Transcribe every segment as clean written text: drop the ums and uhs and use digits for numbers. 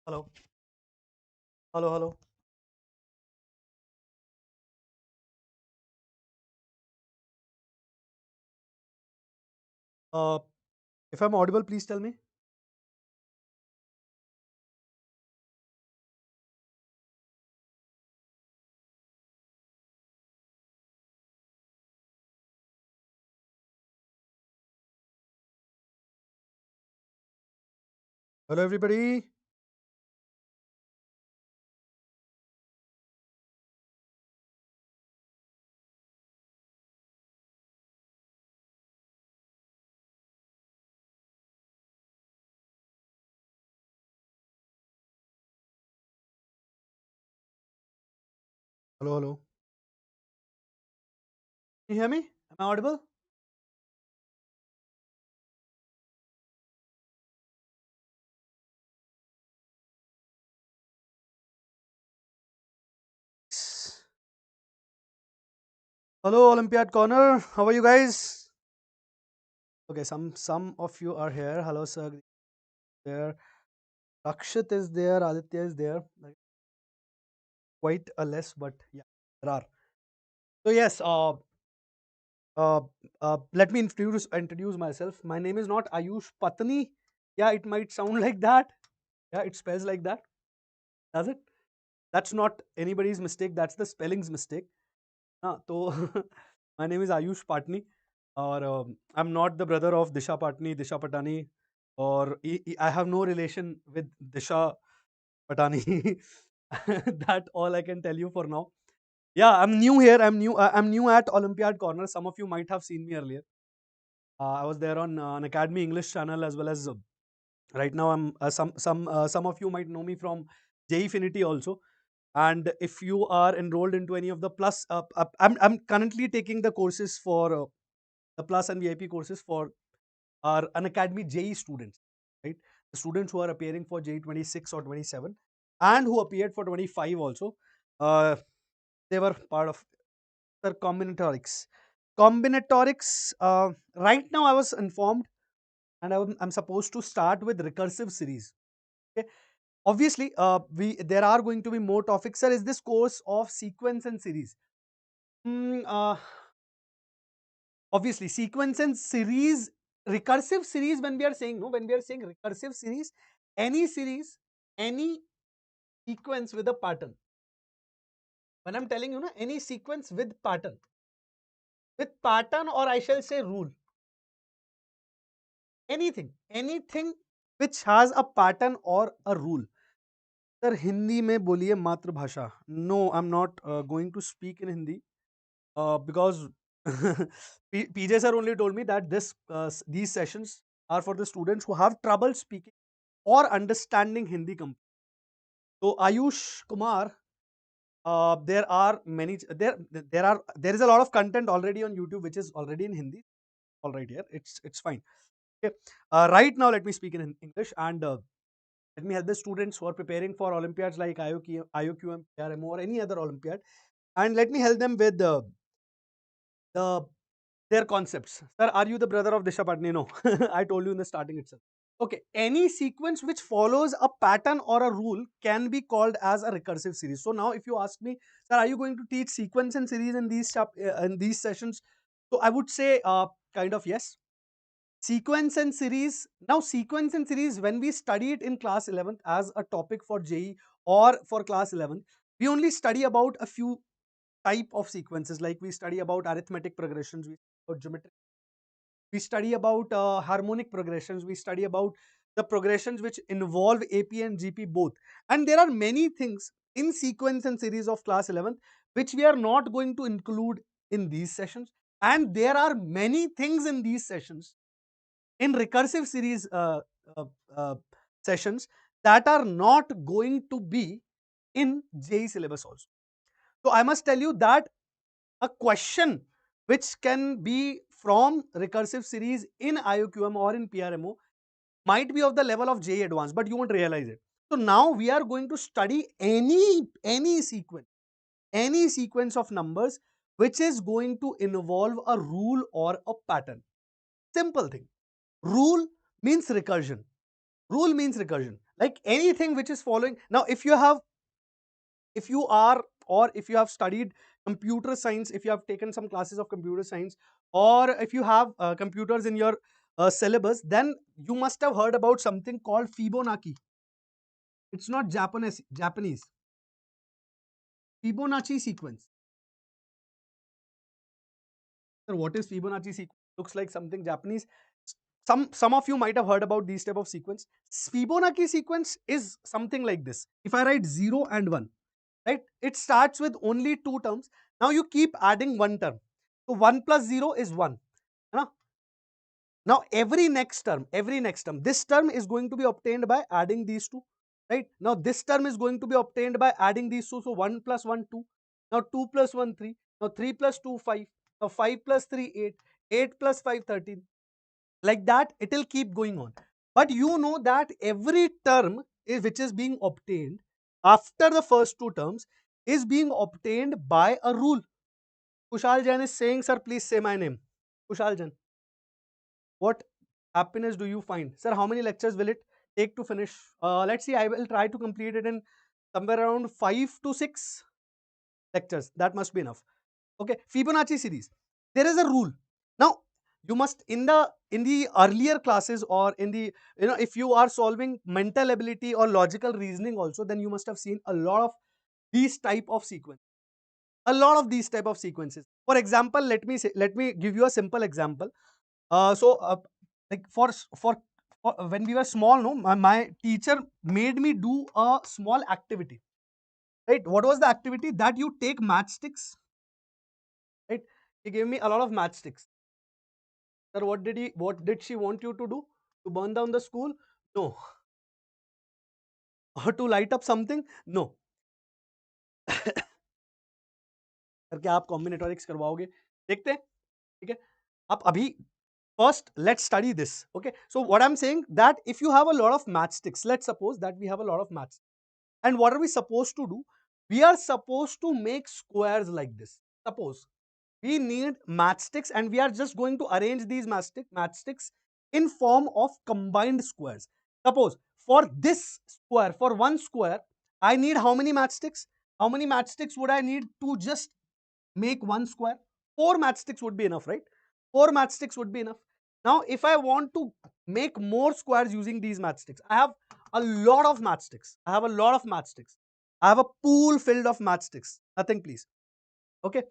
Hello, hello, hello. Uh, if I'm audible, please tell me. Hello, everybody. Hello, hello. Can you hear me? Am I audible? Yes. Hello, Olympiad Corner. How are you guys? Okay, some of you are here. Hello, sir. There. Rakshit is there. Aditya is there. Like, quite a less, but yeah, there are. So yes. Uh, Let me introduce myself. My name is not Ayush Patni. Yeah, it might sound like that. Yeah, it spells like that. Does it? That's not anybody's mistake. That's the spelling's mistake. तो my name is Ayush Patni और I'm not the brother of Disha Patni, Disha Patani or I have no relation with Disha Patani. That all I can tell you for now. Yeah, I'm new here. I'm new at Olympiad Corner. Some of you might have seen me earlier. I was there on an Academy English channel as well as right now I'm some of you might know me from JEE Finity also. And if you are enrolled into any of the plus, I'm currently taking the courses for the plus and VIP courses for our Unacademy JEE students, right? The students who are appearing for JEE 26 or 27 and who appeared for 25 also. Uh, they were part of the combinatorics. Combinatorics, right now I was informed and I'm supposed to start with recursive series. Okay. Obviously, there are going to be more topics. Sir, is this course of sequence and series? Mm, uh, Obviously, sequence and series, recursive series, when we are saying, no, when we are saying recursive series, any sequence with a pattern. When I'm telling you, no, any sequence with pattern, or I shall say rule, anything which has a pattern or a rule. Sir, Hindi में बोलिए मातृभाषा. No, I'm not going to speak in Hindi because PJ sir only told me that these sessions are for the students who have trouble speaking or understanding Hindi. So Ayush Kumar, there are many there is a lot of content already on YouTube which is already in Hindi. All right, here it's fine. Okay. Right now, let me speak in English and let me help the students who are preparing for Olympiads like IOQM, PRMO, or any other Olympiad, and let me help them with the their concepts. Sir, are you the brother of Disha Patni? No, I told you in the starting itself. Okay, any sequence which follows a pattern or a rule can be called as a recursive series. So now, if you ask me, sir, are you going to teach sequence and series in in these sessions? So I would say, kind of yes. Sequence and series. Now, sequence and series, when we study it in class 11th as a topic for JEE or for class 11th, we only study about a few type of sequences. Like we study about arithmetic progressions, we study about geometry, we study about harmonic progressions, we study about the progressions which involve AP and GP both. And there are many things in sequence and series of class 11th which we are not going to include in these sessions. And there are many things in these sessions in recursive series uh, uh, sessions that are not going to be in JEE syllabus also. So I must tell you that a question which can be from recursive series in IOQM or in PRMO might be of the level of JEE advanced, but you won't realize it. So now we are going to study any sequence of numbers which is going to involve a rule or a pattern. Simple thing. Rule means recursion. Rule means recursion. Like anything which is following. Now, if you have, if you are, or if you have studied computer science, if you have taken some classes of computer science, or if you have computers in your syllabus, then you must have heard about something called Fibonacci. It's not Japanese. Fibonacci sequence. Sir, what is Fibonacci sequence? Looks like something Japanese. Some of you might have heard about these type of sequence. Fibonacci sequence is something like this. If I write 0 and 1, right? It starts with only two terms. Now you keep adding one term. So 1 plus 0 is 1. है ना? Now every next term, this term is going to be obtained by adding these two. Right? Now this term is going to be obtained by adding these two. So 1 plus 1, 2. Now 2 plus 1, 3. Now 3 plus 2, 5. Now 5 plus 3, 8. 8 plus 5, 13. Like that, it will keep going on. But you know that every term which is being obtained after the first two terms is being obtained by a rule. Kushal Jain is saying, sir, please say my name. Kushal Jain. What happiness do you find? Sir, how many lectures will it take to finish? Let's see, I will try to complete it in somewhere around 5 to 6 lectures. That must be enough. Okay, Fibonacci series. There is a rule. Now, you must in the earlier classes, or in the, if you are solving mental ability or logical reasoning also, then you must have seen a lot of these type of sequence. A lot of these type of sequences. For example, let me give you a simple example. So like for when we were small, no, my teacher made me do a small activity. Right? What was the activity? That you take matchsticks. Right? He gave me a lot of matchsticks. Sir, what did she want you to do? To burn down the school? No. Or to light up something? No. Sir क्या आप कॉम्बिनेटोरिक्स करवाओगे? देखते हैं, ठीक है? आप अभी first let's study this. Okay, so what I'm saying, that if you have a lot of matchsticks, let's suppose that we have a lot of matchsticks, and what are we supposed to do? We are supposed to make squares like this. Suppose we need matchsticks, and we are just going to arrange these matchsticks in form of combined squares. Suppose for this square, for one square, I need how many matchsticks? How many matchsticks would I need to just make one square? 4 matchsticks would be enough, right? 4 matchsticks would be enough. Now, if I want to make more squares using these matchsticks, I have a lot of matchsticks. I have a lot of matchsticks. I have a pool filled of matchsticks. Nothing, please. Okay.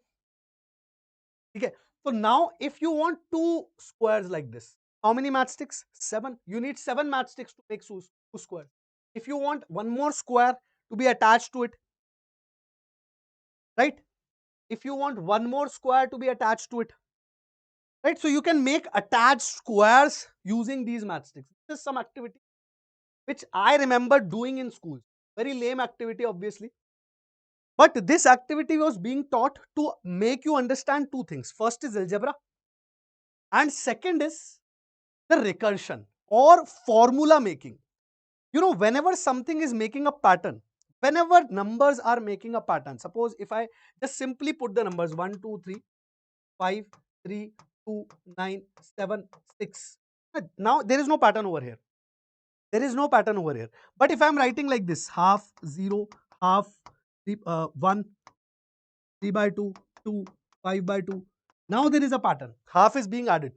Okay. So now, if you want two squares like this, how many matchsticks? 7. You need 7 matchsticks to make two squares. If you want one more square to be attached to it, right? If you want one more square to be attached to it, right? So you can make attached squares using these matchsticks. This is some activity which I remember doing in school. Very lame activity, obviously. But this activity was being taught to make you understand two things. First is algebra, and second is the recursion or formula making. You know, whenever something is making a pattern, whenever numbers are making a pattern, suppose if I just simply put the numbers 1, 2, 3, 5, 3, 2, 9, 7, 6. Now there is no pattern over here. There is no pattern over here. But if I am writing like this, half, 0, half, 1, 3 by 2, 2, 5 by 2. Now there is a pattern. Half is being added.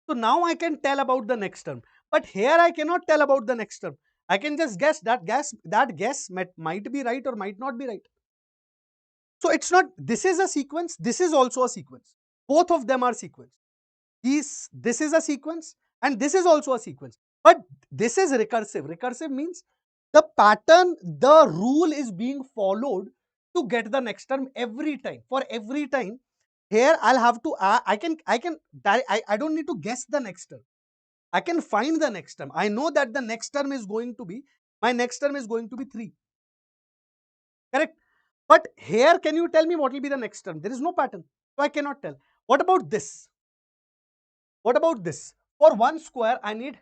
So now I can tell about the next term. But here I cannot tell about the next term. I can just guess. That guess might be right or might not be right. So it's not, this is a sequence, this is also a sequence. Both of them are sequence. This is a sequence and this is also a sequence. But this is recursive. Recursive means the pattern, the rule is being followed to get the next term every time. For every time, here I'll have to, I don't need to guess the next term. I can find the next term. I know that the next term is going to be, my next term is going to be 3. Correct? But here, can you tell me what will be the next term? There is no pattern. So I cannot tell. What about this? What about this? For one square, I need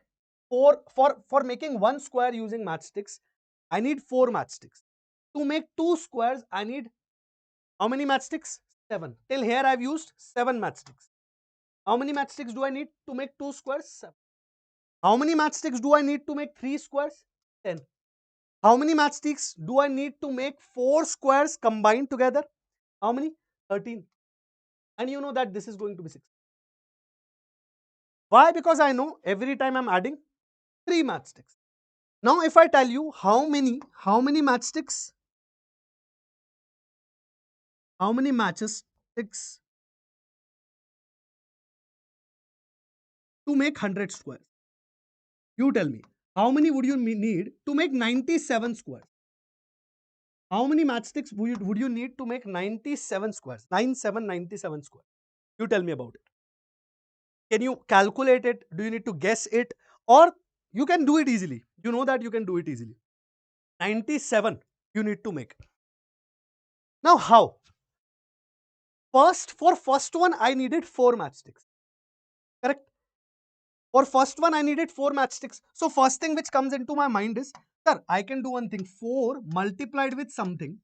4. For making one square using matchsticks, I need 4 matchsticks. To make 2 squares, I need how many matchsticks? 7. Till here, I've used 7 matchsticks. How many matchsticks do I need to make 2 squares? 7. How many matchsticks do I need to make 3 squares? 10. How many matchsticks do I need to make 4 squares combined together? How many? 13. And you know that this is going to be 6. Why? Because I know every time I'm adding 3 matchsticks. Now if I tell you how many matches sticks to make 100 squares, you tell me how many would you need to make 97 squares? How many matchsticks would you need to make 97 squares? 97 squares. You tell me about it. Can you calculate it? Do you need to guess it? Or you can do it easily. You know that you can do it easily. 97 you need to make. Now how? For first one I needed 4 matchsticks. Correct? For first one I needed 4 matchsticks. So first thing which comes into my mind is, sir, I can do one thing. 4 multiplied with something.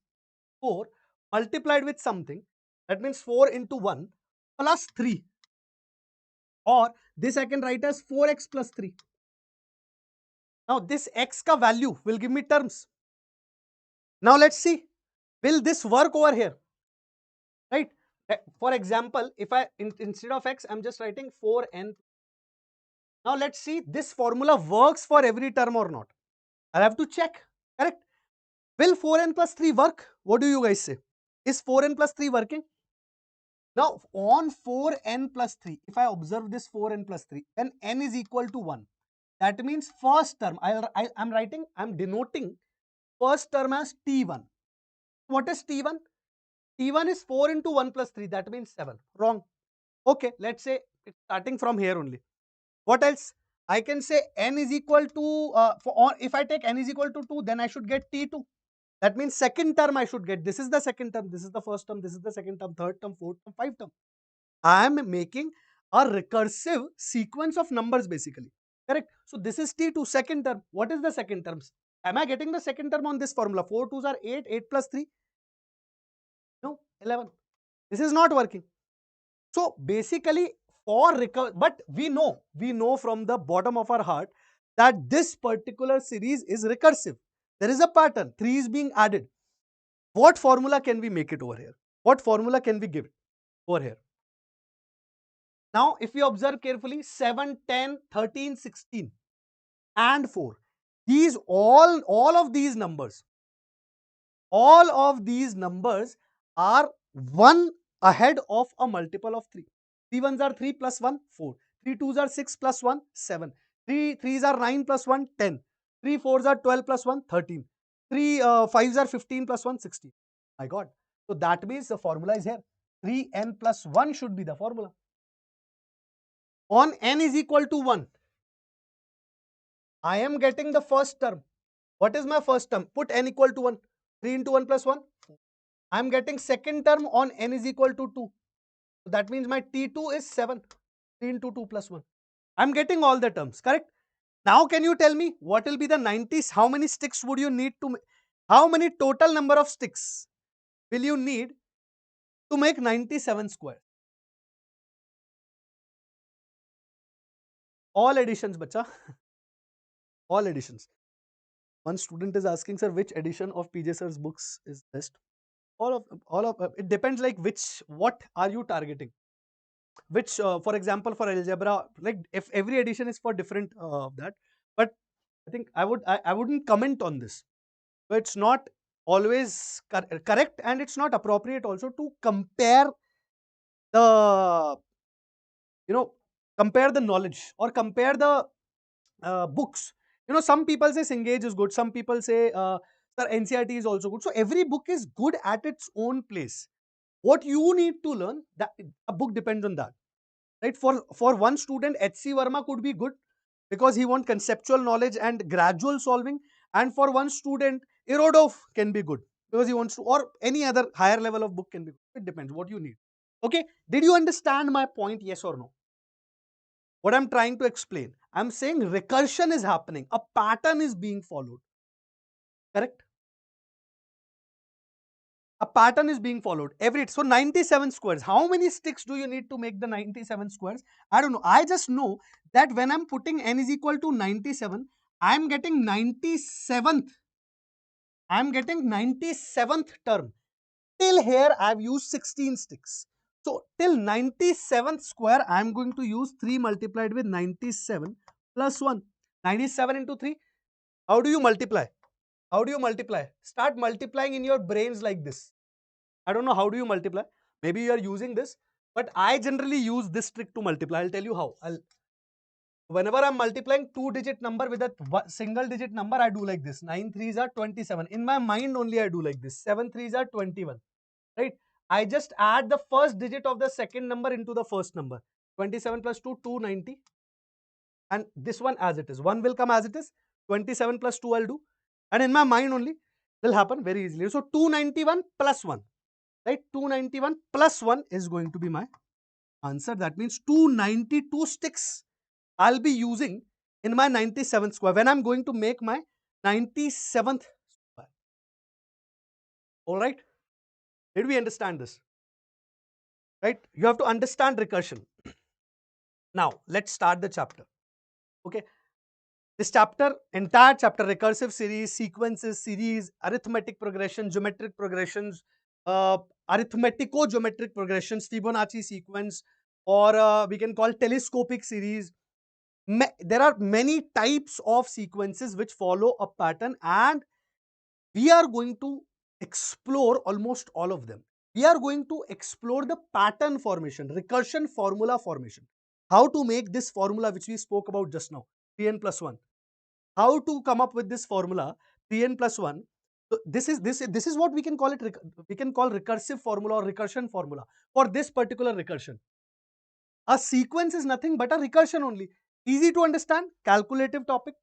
4 multiplied with something. That means 4 into 1 plus 3. Or this I can write as 4x plus 3. Now this x ka value will give me terms. Now let's see. Will this work over here? Right? For example, if instead of x, I'm just writing 4n. Now let's see this formula works for every term or not. I'll have to check. Correct? Will 4n plus 3 work? What do you guys say? Is 4n plus 3 working? Now on 4n plus 3, if I observe this 4n plus 3, then n is equal to 1. That means first term, I'm denoting first term as T1. What is T1? T1 is 4 into 1 plus 3. That means 7. Wrong. Okay, let's say it's starting from here only. What else? I can say n is equal to, if I take n is equal to 2, then I should get T2. That means second term I should get. This is the second term, this is the first term, this is the second term, third term, fourth term, fifth term. I am making a recursive sequence of numbers basically. Correct? So this is T2, second term. What is the second term? Am I getting the second term on this formula? 4 2s are 8, 8 plus 3? No, 11. This is not working. So basically but we know from the bottom of our heart that this particular series is recursive. There is a pattern, 3 is being added. What formula can we make it over here? What formula can we give it over here? Now if we observe carefully, 7, 10, 13, 16 and 4. These all of these numbers are 1 ahead of a multiple of 3. 3 ones are 3 plus 1, 4. 3 twos are 6 plus 1, 7. 3 threes are 9 plus 1, 10. 3 fours are 12 plus 1, 13. 3 fives are 15 plus 1, 16. My God. So that means the formula is here. 3n plus 1 should be the formula. On n is equal to 1, I am getting the first term. What is my first term? Put n equal to 1. 3 into 1 plus 1. I am getting second term on n is equal to 2. So that means my T2 is 7. 3 into 2 plus 1. I am getting all the terms, correct? Now can you tell me what will be the 90s? How many sticks would you need to make? How many total number of sticks will you need to make 97 square? All additions, bacha. All additions. One student is asking, sir, which edition of PJ sir's books is best? All of it depends, like what are you targeting? Which, for example, for algebra, like if every edition is for different that, but I think I wouldn't comment on this. So it's not always correct, and it's not appropriate also to compare the compare the knowledge or compare the books. Some people say Cengage is good, some people say sir, NCRT is also good. So every book is good at its own place. What you need to learn, that a book depends on that, right? For one student, HC Verma could be good because he wants conceptual knowledge and gradual solving, and for one student, Irodov can be good because he wants to, or any other higher level of book can be good. It depends what you need. Okay, did you understand my point? Yes or no? What I'm trying to explain, I'm saying recursion is happening, a pattern is being followed. Correct? A pattern is being followed every, so 97 squares. How many sticks do you need to make the 97 squares? I don't know. I just know that when I'm putting n is equal to 97, I'm getting 97th. I'm getting 97th term. Till here, I've used 16 sticks. So till 97th square, I'm going to use 3 multiplied with 97 plus 1. 97 into 3. How do you multiply? How do you multiply? Start multiplying in your brains like this. I don't know how do you multiply. Maybe you are using this, but I generally use this trick to multiply. I'll tell you how. Whenever I'm multiplying two-digit number with a single-digit number, I do like this. 9 threes are 27. In my mind only, I do like this. 7 threes are 21. Right? I just add the first digit of the second number into the first number. 27 plus 2, 290. And this one as it is. 1 will come as it is. 27 plus 2 I'll do. And in my mind only, it will happen very easily. So 291 plus 1. Right? 291 plus 1 is going to be my answer. That means 292 sticks I'll be using in my 97th square when I'm going to make my 97th square. Alright? Did we understand this? Right? You have to understand recursion. Now, let's start the chapter. Okay? This chapter, entire chapter, recursive series, sequences, series, arithmetic progression, geometric progressions, arithmetico-geometric progressions, Fibonacci sequence, or we can call telescopic series. There are many types of sequences which follow a pattern, and we are going to explore almost all of them. We are going to explore the pattern formation, recursion formula formation. How to make this formula which we spoke about just now, 3n plus 1. How to come up with this formula, 3n plus 1. So this is what we can call it, we can call recursive formula or recursion formula for this particular recursion. A sequence is nothing but a recursion only. Easy to understand, calculative topic.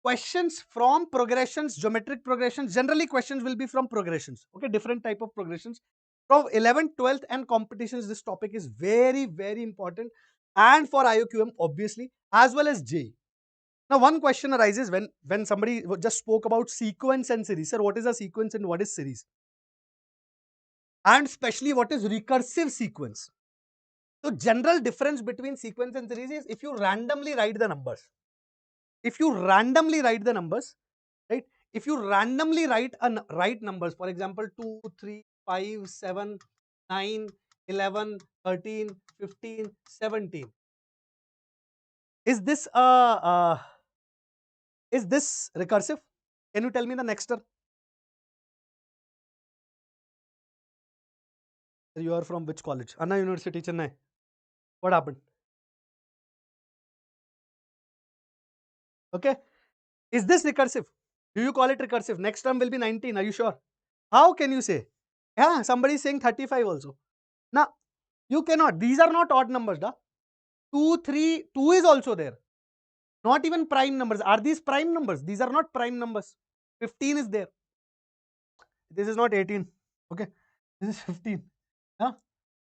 Questions from progressions, geometric progressions. Generally, questions will be from progressions. Okay, different type of progressions. From 11th, 12th and competitions, this topic is very, very important. And for IOQM, obviously, as well as JEE. Now, one question arises when somebody just spoke about sequence and series. Sir, what is a sequence and what is series? And especially, what is recursive sequence? So, general difference between sequence and series is if you randomly write the numbers. If you randomly write the numbers, right? If you randomly write numbers, for example, 2, 3, 5, 7, 9, 11, 13, 15, 17. Is this recursive? Can you tell me the next term? You are from which college? Anna University, Chennai. What happened? Okay. Is this recursive? Do you call it recursive? Next term will be 19. Are you sure? How can you say? Yeah, somebody is saying 35 also. Now, you cannot. These are not odd numbers. Da? 2, 3, 2 is also there. Not even prime numbers. Are these prime numbers? These are not prime numbers. 15 is there. This is not 18. Okay. This is 15. Huh?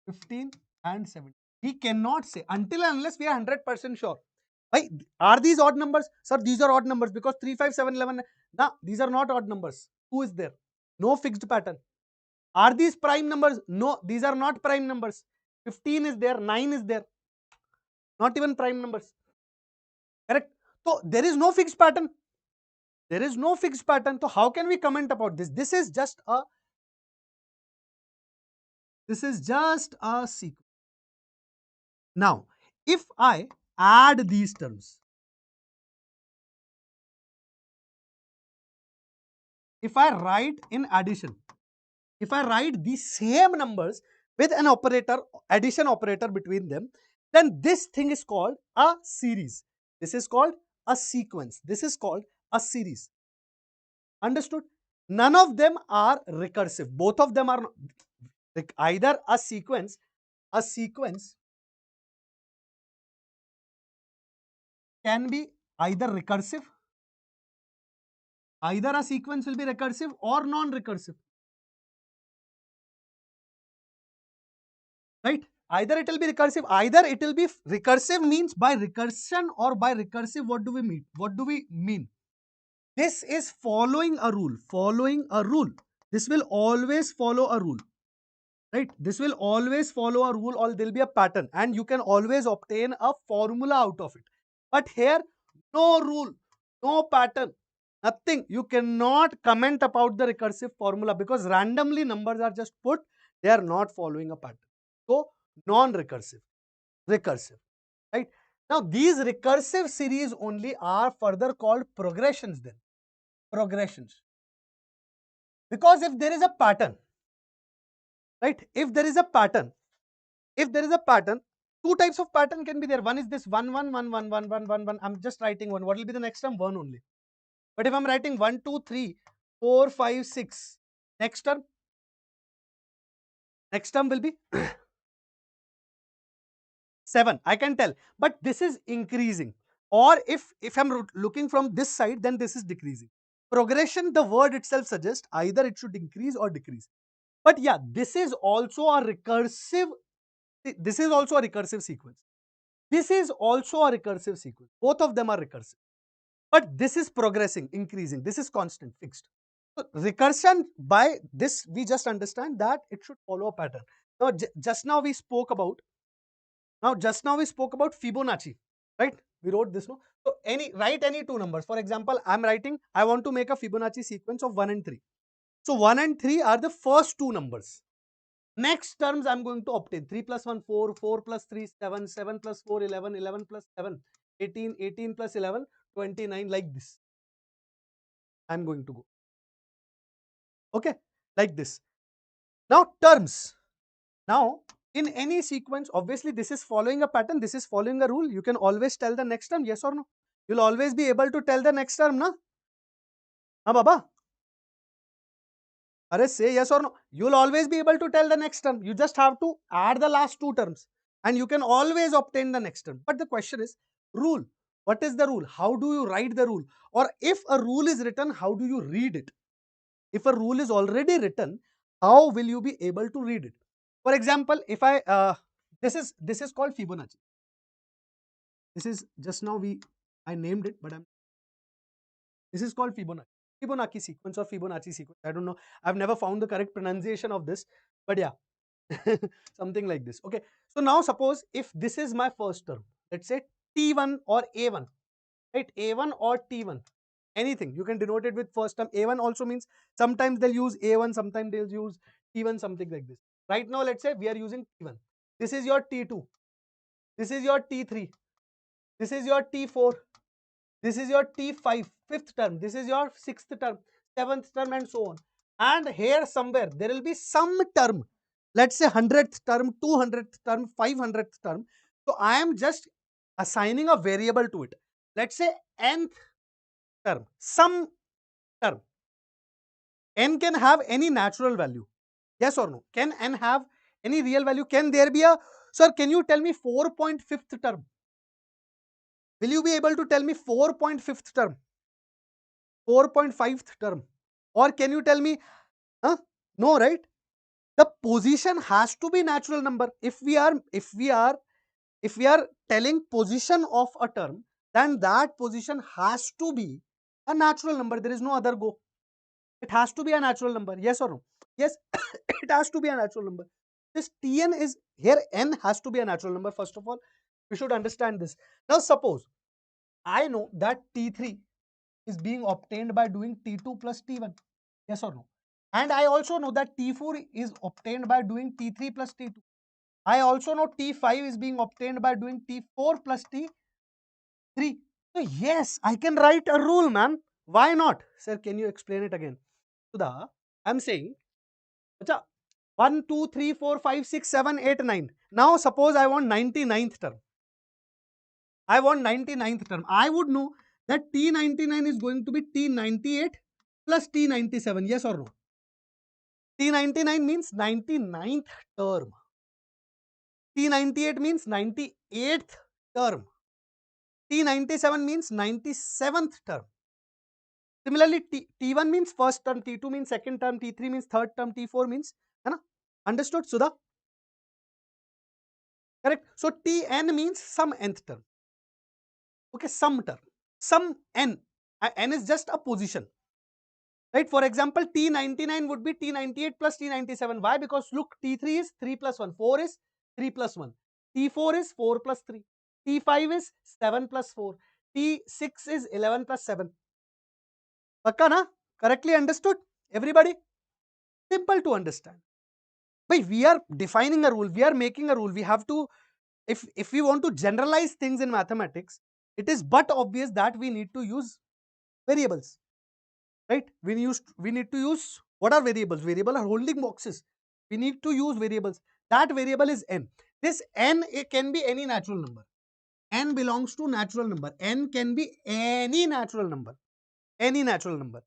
15 and 17. We cannot say until and unless we are 100% sure. Why? Are these odd numbers? Sir, these are odd numbers because 3, 5, 7, 11. Nah, these are not odd numbers. Who is there? No fixed pattern. Are these prime numbers? No, these are not prime numbers. 15 is there, 9 is there. Not even prime numbers. Correct? So, there is no fixed pattern. There is no fixed pattern. So, how can we comment about this? This is just a sequence. Now, if I add these terms, if I write in addition, if I write the same numbers with an operator, addition operator between them, then this thing is called a series. This is called a sequence. This is called a series. Understood? None of them are recursive. Both of them are like either a sequence can be either recursive, either a sequence will be recursive or non-recursive. Right? Either it will be recursive, either it will be recursive. Means by recursion or by recursive, what do we mean? What do we mean? This is following a rule. Following a rule. this will always follow a rule, right? This will always follow a rule, or there'll be a pattern, and you can always obtain a formula out of it. But here, no rule, no pattern, nothing. You cannot comment about the recursive formula because randomly numbers are just put, they are not following a pattern. So non-recursive, recursive, right? Now these recursive series only are further called progressions then, progressions. Because if there is a pattern, right? If there is a pattern, if there is a pattern, two types of pattern can be there. One is this 1 1 1 1 1 1 1 1. I'm just writing one. What will be the next term? 1 only. But if I'm writing 1 2 3 4 5 6, next term will be 7. I can tell. But this is increasing. Or if I'm looking from this side, then this is decreasing. Progression, the word itself suggests either it should increase or decrease. But yeah, this is also a recursive. This is also a recursive sequence. This is also a recursive sequence. Both of them are recursive. But this is progressing, increasing. This is constant, fixed. So recursion, by this we just understand that it should follow a pattern. Now, just now we spoke about. Fibonacci, right? We wrote this, no? So write any two numbers. For example, I want to make a Fibonacci sequence of 1 and 3. So 1 and 3 are the first two numbers. Next terms I'm going to obtain 3 plus 1 4, 4 plus 3 7, 7 plus 4 11, 11 plus 7 18, 18 plus 11 29, like this. I'm going to go. Okay, like this. Now terms. Now in any sequence, obviously this is following a pattern, this is following a rule. You can always tell the next term, yes or no. You'll always be able to tell the next term, na? Ha, Baba? Are say yes or no. You'll always be able to tell the next term. You just have to add the last two terms and you can always obtain the next term. But the question is, rule. What is the rule? How do you write the rule? Or if a rule is written, how do you read it? If a rule is already written, how will you be able to read it? For example, if this is called Fibonacci. This is just now I named it, but this is called Fibonacci. Fibonacci sequence or Fibonacci sequence. I don't know. I've never found the correct pronunciation of this, but yeah, something like this. Okay. So now suppose if this is my first term, let's say T1 or A1, right? A1 or T1, anything. You can denote it with first term. A1 also means sometimes they'll use A1, sometimes they'll use T1, something like this. Right now, let's say we are using T1. This is your T2. This is your T3. This is your T4. This is your T5, fifth term. This is your sixth term, seventh term, and so on. And here somewhere there will be some term. Let's say 100th term, 200th term, 500th term. So I am just assigning a variable to it. Let's say nth term, some term. N can have any natural value. Yes or no? Can n have any real value? Can there be a, sir, can you tell me 4.5th term? Will you be able to tell me 4.5th term? 4.5th term? Or can you tell me, huh? No, right? The position has to be natural number. If we are telling position of a term, then that position has to be a natural number. There is no other go. It has to be a natural number. Yes or no? Yes, it has to be a natural number. This Tn is here, n has to be a natural number. First of all, we should understand this. Now suppose I know that T3 is being obtained by doing T2 plus T1. Yes or no? And I also know that T4 is obtained by doing T3 plus T2. I also know T5 is being obtained by doing T4 plus T3. So yes, I can write a rule, man. Why not? Sir, can you explain it again? Sudha, I'm saying, acha, 1, 2, 3, 4, 5, 6, 7, 8, 9. Now suppose I want 99th term. I want 99th term. I would know that T99 is going to be T98 plus T97. Yes or no? T99 means 99th term. T98 means 98th term. T97 means 97th term. Similarly, T1 means first term, T2 means second term, T3 means third term, T4 means, है ना? Understood, Sudha? Correct. So Tn means some nth term. Okay, some term. Some n. N is just a position. right? For example, T99 would be T98 plus T97. Why? Because look, T3 is 3 plus 1, 4 is 3 plus 1, T4 is 4 plus 3, T5 is 7 plus 4, T6 is 11 plus 7. Pakka na? Correctly understood? Everybody? Simple to understand. But we are defining a rule, we are making a rule. We have to, if we want to generalize things in mathematics, it is but obvious that we need to use variables, right? We need to use, what are variables? Variable are holding boxes. We need to use variables. That variable is n. This n, it can be any natural number. N belongs to natural number. N can be any natural number. Any natural number.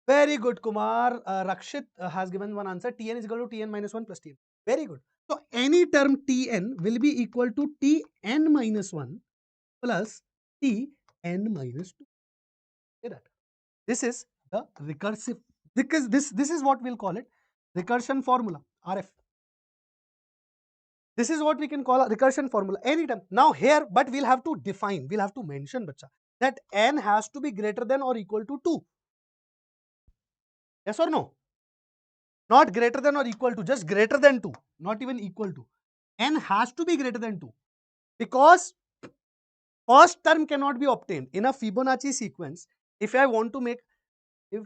Very good, Kumar. Rakshit has given one answer. Tn is equal to Tn minus 1 plus Tn. Very good. So, any term Tn will be equal to Tn minus 1 plus Tn minus 2. Say that. This is the recursive, because this is what we'll call it, recursion formula, RF. This is what we can call a recursion formula anytime. Now here, but we'll have to define, we'll have to mention, bacha, that n has to be greater than or equal to 2. Yes or no? Not greater than or equal to, just greater than 2, not even equal to. N has to be greater than 2, because first term cannot be obtained in a Fibonacci sequence. If I want to make, if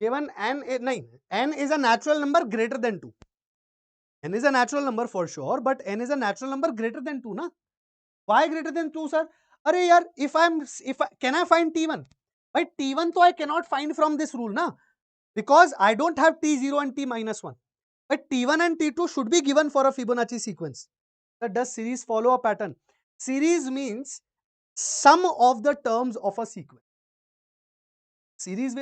given n is 9, n is a natural number greater than 2. N is a natural number for sure, but n is a natural number greater than 2, na? Why greater than 2, sir? Arey yaar, can I find T1? But T1 तो I cannot find from this rule, na? Because I don't have T0 and T minus 1. But T1 and T2 should be given for a Fibonacci sequence. That does series follow a pattern? Series means sum of the terms of a sequence. Series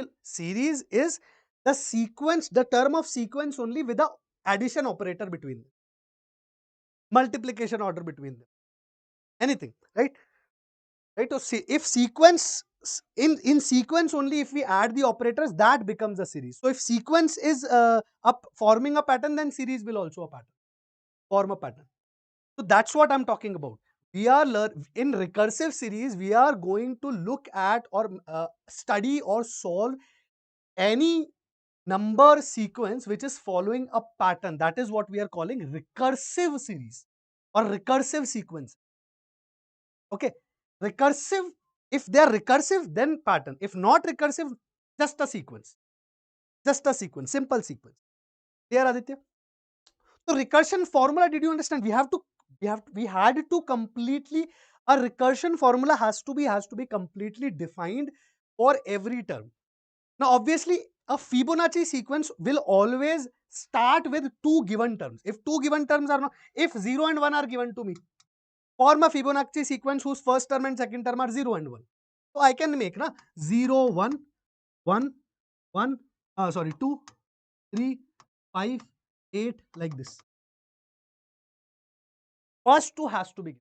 is the sequence, the term of sequence only with the addition operator between them, multiplication order between them, anything, right? Right. So see, if sequence in sequence only, if we add the operators, that becomes a series. So if sequence is up forming a pattern, then series will also a pattern, form a pattern. So that's what I'm talking about. We are in recursive series, we are going to look at or study or solve any number sequence which is following a pattern. That is what we are calling recursive series or recursive sequence. Okay, recursive, if they are recursive, then pattern. If not recursive, just a sequence. Just a sequence, simple sequence. Clear, Aditya? So recursion formula, did you understand? We had to completely, a recursion formula has to be completely defined for every term. Now, obviously, a Fibonacci sequence will always start with two given terms. If two given terms are not, if 0 and 1 are given to me, form a Fibonacci sequence whose first term and second term are 0 and 1. So I can make na 0, 1, 1, 1, sorry, 2, 3, 5, 8, like this. First two has to be.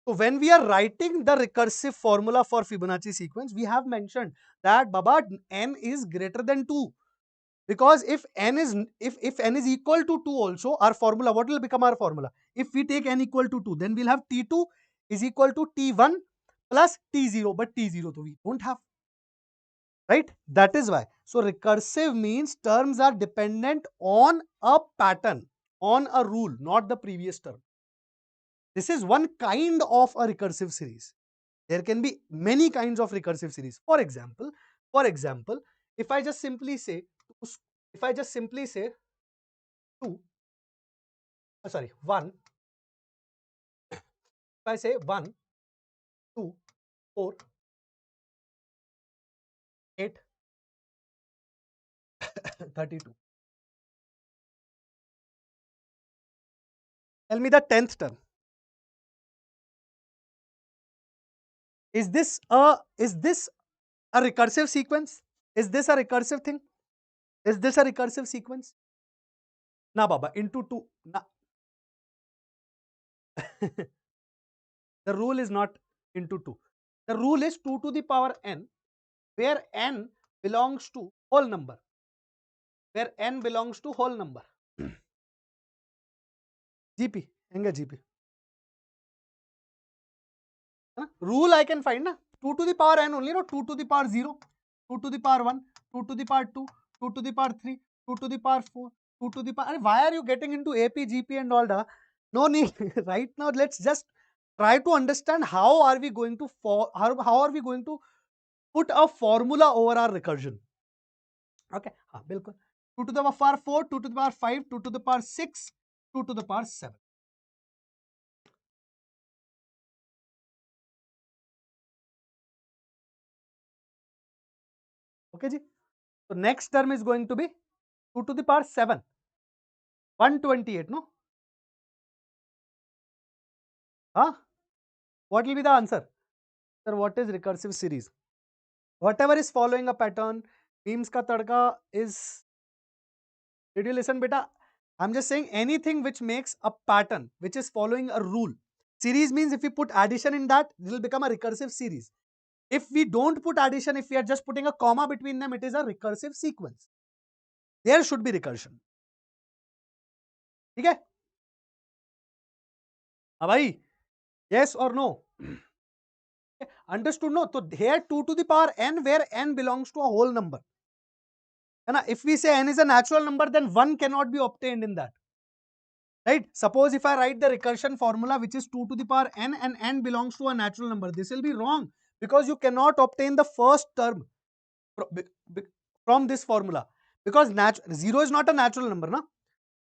So when we are writing the recursive formula for Fibonacci sequence, we have mentioned that Baba, n is greater than 2. Because if n is equal to 2 also, our formula, what will become our formula? If we take n equal to 2, then we'll have T2 is equal to T1 plus T0, but T0 we don't have, right? That is why. So recursive means terms are dependent on a pattern, on a rule, not the previous term. This is one kind of a recursive series. There can be many kinds of recursive series. For example, if I just simply say, 2, sorry, 1, if I say 1, 2, 4, 8, 32. Tell me the 10th term. Is this a recursive sequence? Is this a recursive thing? Is this a recursive sequence? Na Baba, into 2. Na. The rule is not into 2. The rule is 2 to the power n, where n belongs to whole number. Where n belongs to whole number. GP, enga GP. Rule I can find, na? 2 to the power n only, no? 2 to the power 0, 2 to the power 1, 2 to the power 2, 2 to the power 3, 2 to the power 4, 2 to the power... Why are you getting into AP, GP and all that? No need. Right now, let's just try to understand how are we going to how are we going to put a formula over our recursion. Okay, bilkul. 2 to the power 4, 2 to the power 5, 2 to the power 6, 2 to the power 7. Okay, ji. So next term is going to be 2 to the power 7, 128, no? Huh? What will be the answer? Sir, what is recursive series? Whatever is following a pattern, memes ka tadka is... Did you listen, beta? I'm just saying anything which makes a pattern, which is following a rule. Series means if we put addition in that, it will become a recursive series. If we don't put addition, if we are just putting a comma between them, it is a recursive sequence. There should be recursion. Okay? Bhai, yes or no? Understood, no? So here 2 to the power n, where n belongs to a whole number. And if we say n is a natural number, then 1 cannot be obtained in that. Right? Suppose if I write the recursion formula, which is 2 to the power n and n belongs to a natural number, this will be wrong because you cannot obtain the first term from this formula, because 0 is not a natural number. Na?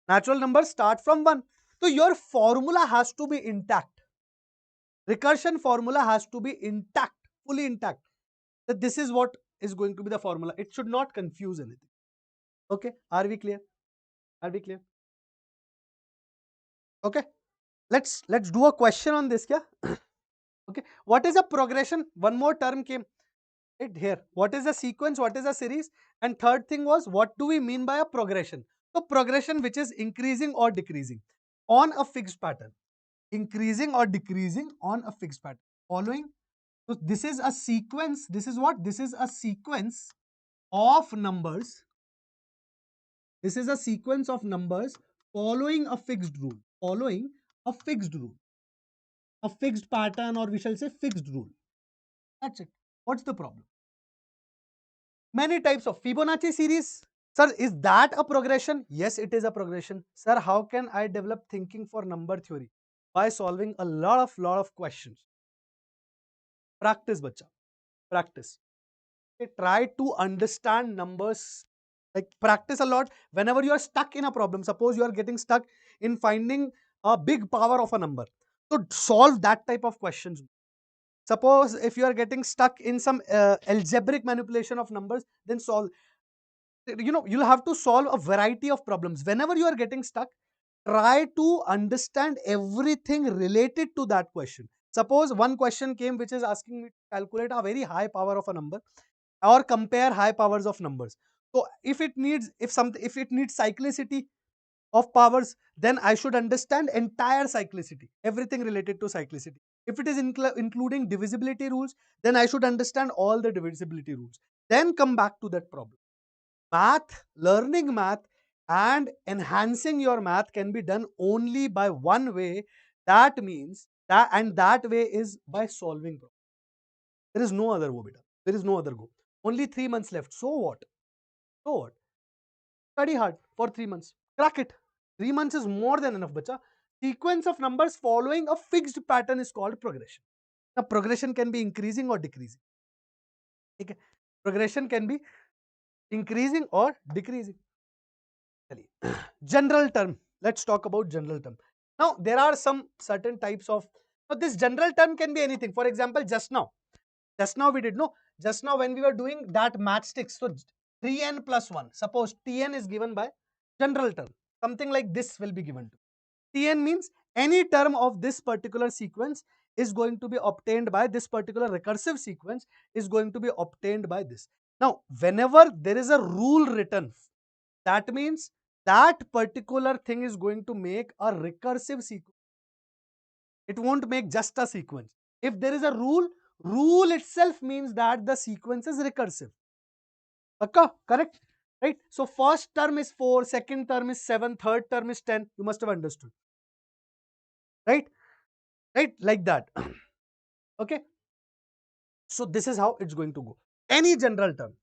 Natural numbers start from 1. So your formula has to be intact. Recursion formula has to be intact, fully intact. That this is what is going to be the formula. It should not confuse anything. Okay, are we clear? Are we clear? Okay, let's do a question on this. Kya? Okay, what is a progression? One more term came right here. What is a sequence? What is a series? And third thing was, what do we mean by a progression? So progression which is increasing or decreasing on a fixed pattern. Increasing or decreasing on a fixed pattern. Following. So this is a sequence. This is what? This is a sequence of numbers. This is a sequence of numbers following a fixed rule. Following a fixed rule. A fixed pattern, or we shall say fixed rule. That's it. What's the problem? Many types of Fibonacci series. Sir, is that a progression? Yes, it is a progression. Sir, how can I develop thinking for number theory? By solving a lot of questions. Practice, bacha. Practice. Okay, try to understand numbers. Like practice a lot. Whenever you are stuck in a problem, suppose you are getting stuck in finding a big power of a number. So solve that type of questions. Suppose if you are getting stuck in some algebraic manipulation of numbers, then solve. You'll have to solve a variety of problems. Whenever you are getting stuck, try to understand everything related to that question. Suppose one question came which is asking me to calculate a very high power of a number or compare high powers of numbers. So if it needs cyclicity of powers, then I should understand entire cyclicity, everything related to cyclicity. If it is including divisibility rules, then I should understand all the divisibility rules. Then come back to that problem. Learning math and enhancing your math can be done only by one way. That means that way is by solving problems. There is no other go, beta. There is no other go. Only 3 months left. So what? So what? Study hard for 3 months. Crack it. 3 months is more than enough, bacha. Sequence of numbers following a fixed pattern is called progression. Now, progression can be increasing or decreasing. Okay. Progression can be increasing or decreasing. General term. Let's talk about general term. Now, there are some certain types of... Now, this general term can be anything. For example, just now we did no. Just now when we were doing that matchsticks, so 3n plus 1. Suppose Tn is given by general term. Something like this will be given to. Tn means any term of this particular sequence is going to be obtained by this particular recursive sequence is going to be obtained by this. Now, whenever there is a rule written, that means that particular thing is going to make a recursive sequence. It won't make just a sequence. If there is a rule itself means that the sequence is recursive. Okay, correct? Right? So first term is 4, second term is 7, third term is 10. You must have understood. Right? Right? Like that. Okay. So this is how it's going to go. Any general term.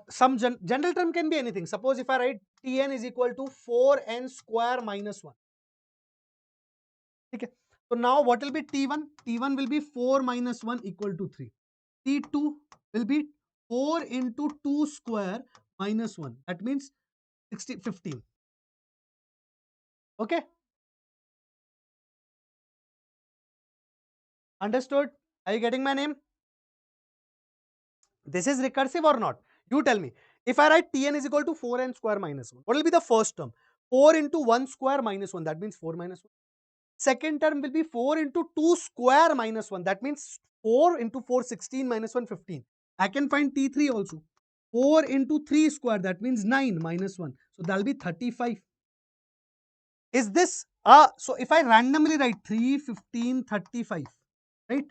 Some general term can be anything. Suppose if I write Tn is equal to 4n square minus 1. Okay. So now what will be T1? T1 will be 4 minus 1 equal to 3. T2 will be 4 into 2 square minus 1. That means 15. Okay. Understood? Are you getting my name? This is recursive or not? You tell me. If I write Tn is equal to 4n square minus 1, what will be the first term? 4 into 1 square minus 1. That means 4 minus 1. Second term will be 4 into 2 square minus 1. That means 4 into 4, 16 minus 1, 15. I can find T3 also. 4 into 3 square. That means 9 minus 1. So that will be 35. Is this so if I randomly write 3, 15, 35, right?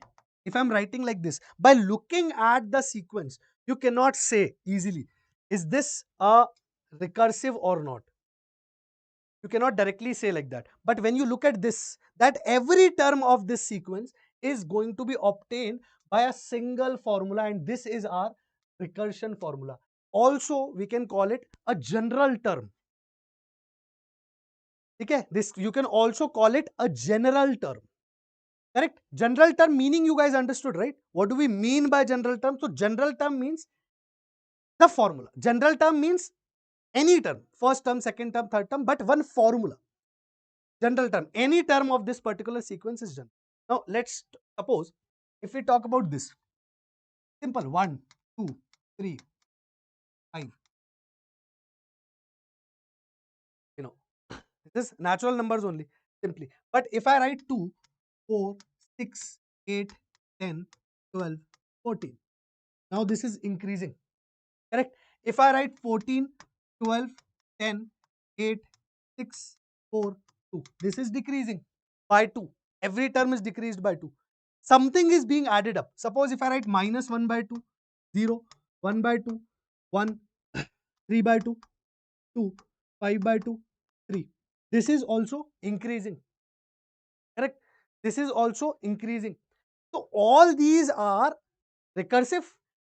If I'm writing like this, by looking at the sequence, you cannot say easily, is this a recursive or not? You cannot directly say like that. But when you look at this, that every term of this sequence is going to be obtained by a single formula, and this is our recursion formula. Also, we can call it a general term. Okay, this you can also call it a general term. Correct? General term meaning you guys understood, right? What do we mean by general term? So general term means the formula. General term means any term, first term, second term, third term, but one formula. General term, any term of this particular sequence is general. Now let's suppose if we talk about this, simple 1, 2, 3, 5, you know, this is natural numbers only, simply. But if I write 2, 4, 6, 8, 10, 12, 14, now this is increasing. Correct? If I write 14, 12, 10, 8, 6, 4, 2, this is decreasing by 2. Every term is decreased by 2. Something is being added up. Suppose if I write minus 1 by 2, 0, 1 by 2, 1, 3 by 2, 2, 5 by 2, 3. This is also increasing. Correct? This is also increasing. So all these are recursive,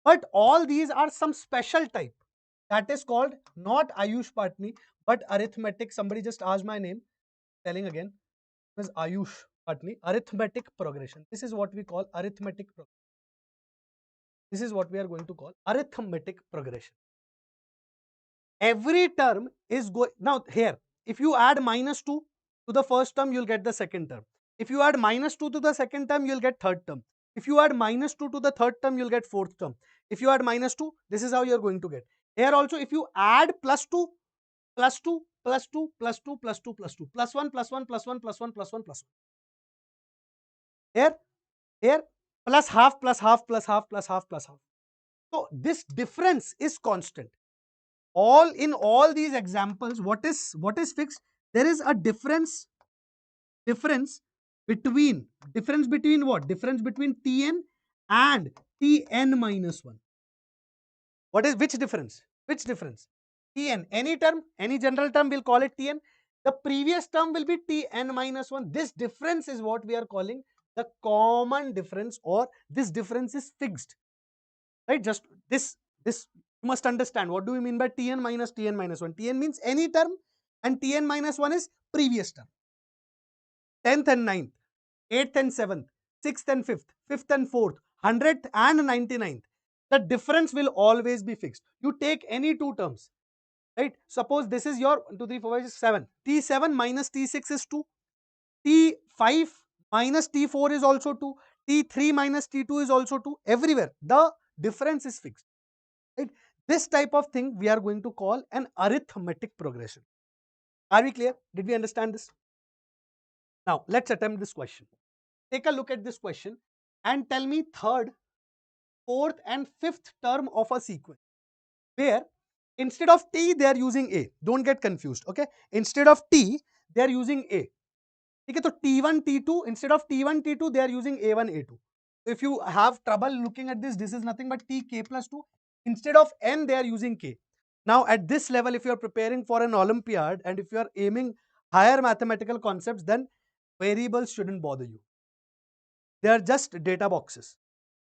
but all these are some special type. That is called not Ayush Patni, but arithmetic. Somebody just asked my name, telling again, is Ayush Patni, arithmetic progression. This is what we call arithmetic progression. This is what we are going to call arithmetic progression. Every term is going, now here, if you add minus 2 to the first term, you'll get the second term. If you add minus 2 to the second term, you'll get third term. If you add minus 2 to the third term, you'll get fourth term. If you add minus 2, this is how you're going to get. Here also, if you add plus 2, plus 2, plus 2, plus 2, plus 2, plus 2, plus 1, plus 1, plus 1, plus 1, plus 1, plus 1. Here, plus half, plus half, plus half, plus half, plus half. So this difference is constant. All in all these examples, what is fixed? There is a difference between what? Difference between Tn and Tn minus 1. What is which difference? Which difference? Tn, any term, any general term, we'll call it Tn. The previous term will be Tn minus 1. This difference is what we are calling the common difference, or this difference is fixed. Right? Just this you must understand. What do we mean by Tn minus 1? Tn means any term, and Tn minus 1 is previous term. 10th and 9th, 8th and 7th, 6th and 5th, 5th and 4th, 100th and 99th. The difference will always be fixed. You take any two terms, right? Suppose this is your 1, 2, 3, 4, 5, 6, 7. T7 minus T6 is 2. T5 minus T4 is also 2. T3 minus T2 is also 2. Everywhere the difference is fixed. Right? This type of thing we are going to call an arithmetic progression. Are we clear? Did we understand this? Now let's attempt this question. Take a look at this question and tell me third, fourth and fifth term of a sequence where instead of T they are using A. Don't get confused. Okay, instead of T they are using A. Okay, so T1, T2, instead of T1, T2 they are using A1, A2. If you have trouble looking at this, this is nothing but Tk plus 2. Instead of N they are using K. Now at this level, if you are preparing for an Olympiad and if you are aiming higher mathematical concepts, then variables shouldn't bother you. They are just data boxes.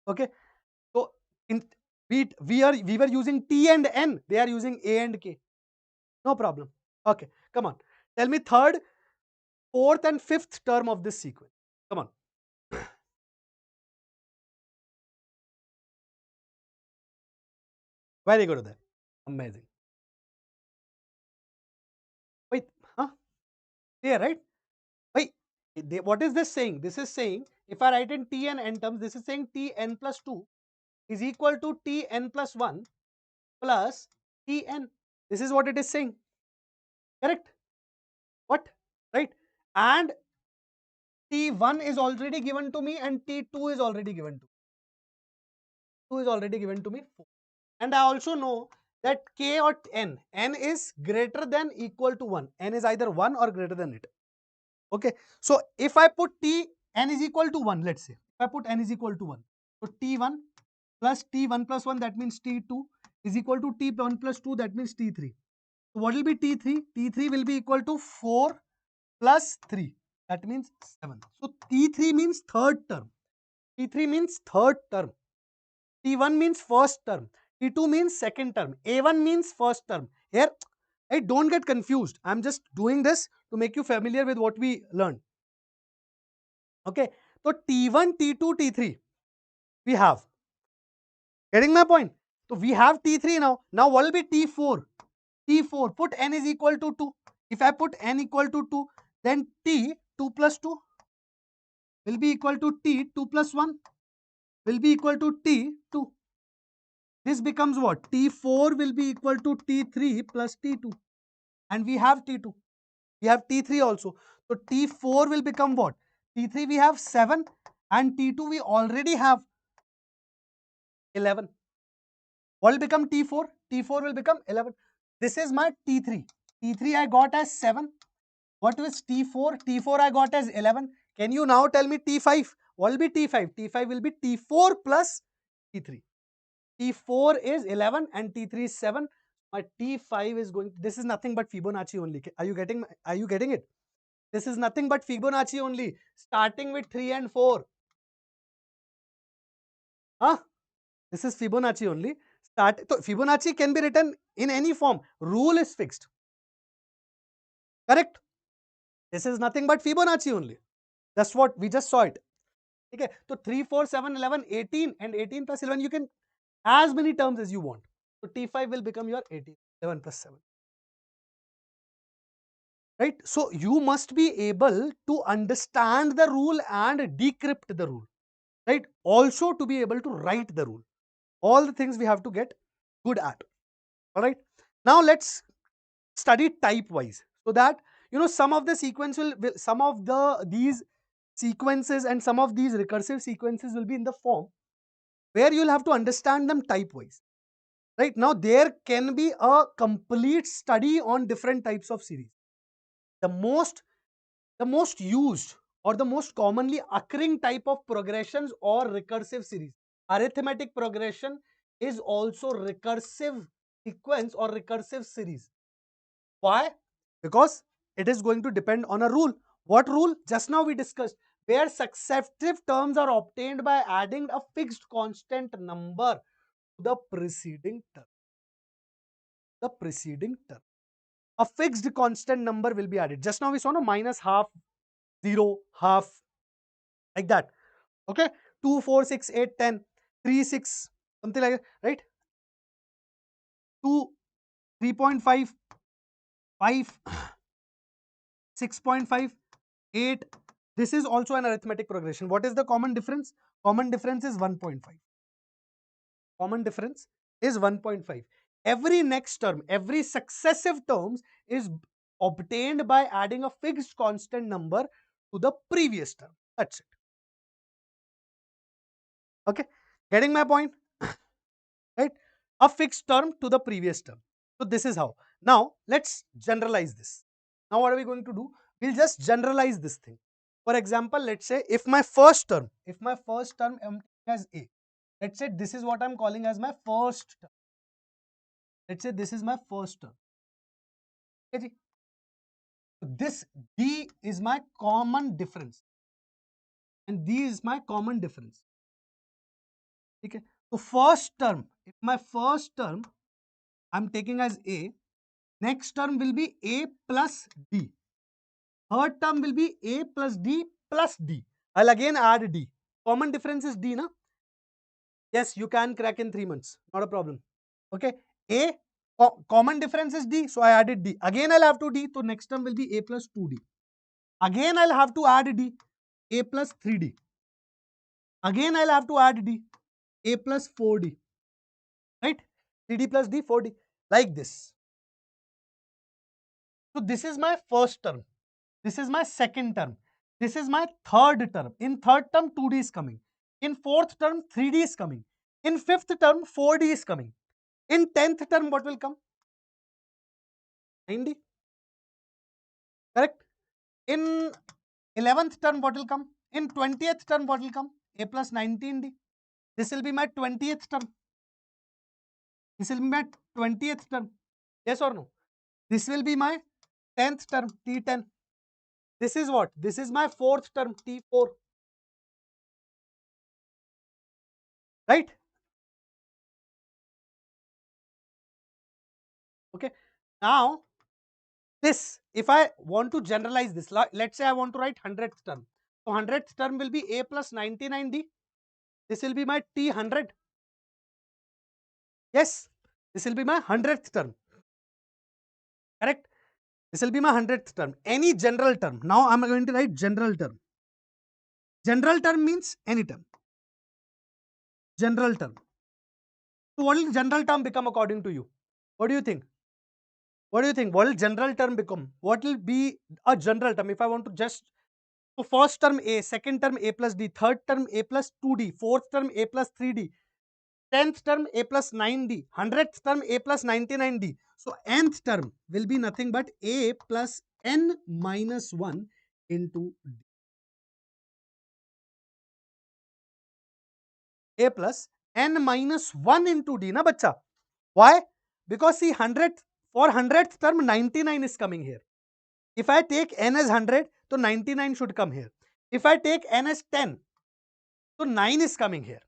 Okay. In we were using T and N. They are using A and K. No problem. Okay, come on. Tell me third, fourth, and fifth term of this sequence. Come on. Very good there. Amazing. Wait, huh? Clear, right? Wait, what is this saying? This is saying, if I write in T and N terms, this is saying Tn plus 2 is equal to Tn plus 1 plus Tn. This is what it is saying. Correct? What? Right? And T1 is already given to me and T2 is already given to me. 2 is already given to me. 4. And I also know that K or N is greater than equal to 1. N is either 1 or greater than it. Okay. So if I put N is equal to 1, let's say, if I put N is equal to 1, so T1 plus T1 plus 1, that means T2 is equal to T1 plus 2, that means T3. So what will be T3? T3 will be equal to 4 plus 3, that means 7. So T3 means third term. T3 means third term. T1 means first term. T2 means second term. A1 means first term. Here, I don't get confused. I'm just doing this to make you familiar with what we learned. Okay. So T1, T2, T3 we have. Getting my point? So we have T3 now. Now what will be T4? T4, put N is equal to 2. If I put N equal to 2, then T 2 plus 2 will be equal to T 2 plus 1 will be equal to T 2. This becomes what? T4 will be equal to T3 plus T2. And we have T2. We have T3 also. So T4 will become what? T3 we have 7 and T2 we already have 11. What will become T4? T4 will become 11. This is my T3. T3 I got as 7. What was T4? T4 I got as 11. Can you now tell me T5? What will be T5? T5 will be T4 plus T3. T4 is 11 and T3 is 7. My T5 is going, this is nothing but Fibonacci only. Are you getting it? This is nothing but Fibonacci only, starting with 3 and 4. Huh? This is Fibonacci only. So Fibonacci can be written in any form. Rule is fixed. Correct? This is nothing but Fibonacci only. That's what we just saw it. Okay. So 3, 4, 7, 11, 18 and 18 plus 11, you can as many terms as you want. So T5 will become your 18, 11 plus 7. Right? So you must be able to understand the rule and decrypt the rule. Right? Also to be able to write the rule. All the things we have to get good at. All right. Now let's study type wise, so that some of the sequence will some of these sequences and some of these recursive sequences will be in the form where you'll have to understand them type wise. Right now there can be a complete study on different types of series. The most used or the most commonly occurring type of progressions or recursive series. Arithmetic progression is also recursive sequence or recursive series. Why? Because it is going to depend on a rule. What rule? Just now we discussed, where successive terms are obtained by adding a fixed constant number to the preceding term. The preceding term. A fixed constant number will be added. Just now we saw no minus, half, 0, half, like that. Okay, 2, 4, 6, 8, 10, 3, 6, something like that, right? 2, 3.5, 5, 6.5, 8. This is also an arithmetic progression. What is the common difference? Common difference is 1.5. Common difference is 1.5. Every next term, every successive terms is obtained by adding a fixed constant number to the previous term. That's it. Okay, getting my point? Right? A fixed term to the previous term. So this is how. Now let's generalize this. Now what are we going to do? We'll just generalize this thing. For example, let's say if my first term I'm as A, let's say this is what I'm calling as my first term. Let's say this is my first term. Okay, this D is my common difference and D is my common difference. Okay. So first term, if my first term I'm taking as A, next term will be A plus D. Third term will be A plus D plus D. I'll again add D. Common difference is D, na? Yes, you can crack in 3 months. Not a problem. Okay. A, common difference is D. So I added D. Again, I'll have to D. So next term will be A plus 2D. Again, I'll have to add D. A plus 3D. Again, I'll have to add D. A plus 4D. Right? 3D plus D, 4D. Like this. So this is my first term. This is my second term. This is my third term. In third term, 2D is coming. In fourth term, 3D is coming. In fifth term, 4D is coming. In 10th term, what will come? 9D. Correct? In 11th term, what will come? In 20th term, what will come? A plus 19D. This will be my 20th term. This will be my 20th term. Yes or no? This will be my 10th term, T10. This is what? This is my fourth term, T4. Right? Okay. Now, this, if I want to generalize this, let's say I want to write 100th term. So 100th term will be A plus 99D. This will be my T100. Yes, this will be my 100th term. Correct? This will be my 100th term. Any general term. Now I am going to write general term. General term means any term. General term. So what will general term become according to you? What do you think? What do you think? What will general term become? What will be a general term? If I want to just, so first term A, second term A plus D, third term A plus 2D, fourth term A plus 3D, 10th term A plus 9D, 100th term A plus 99D. So nth term will be nothing but A plus n minus 1 into D. A plus n minus 1 into D, na bacha? Why? Because see, 100th, for 100th term 99 is coming here. If I take n as 100, so 99 should come here. If I take n as 10, so 9 is coming here.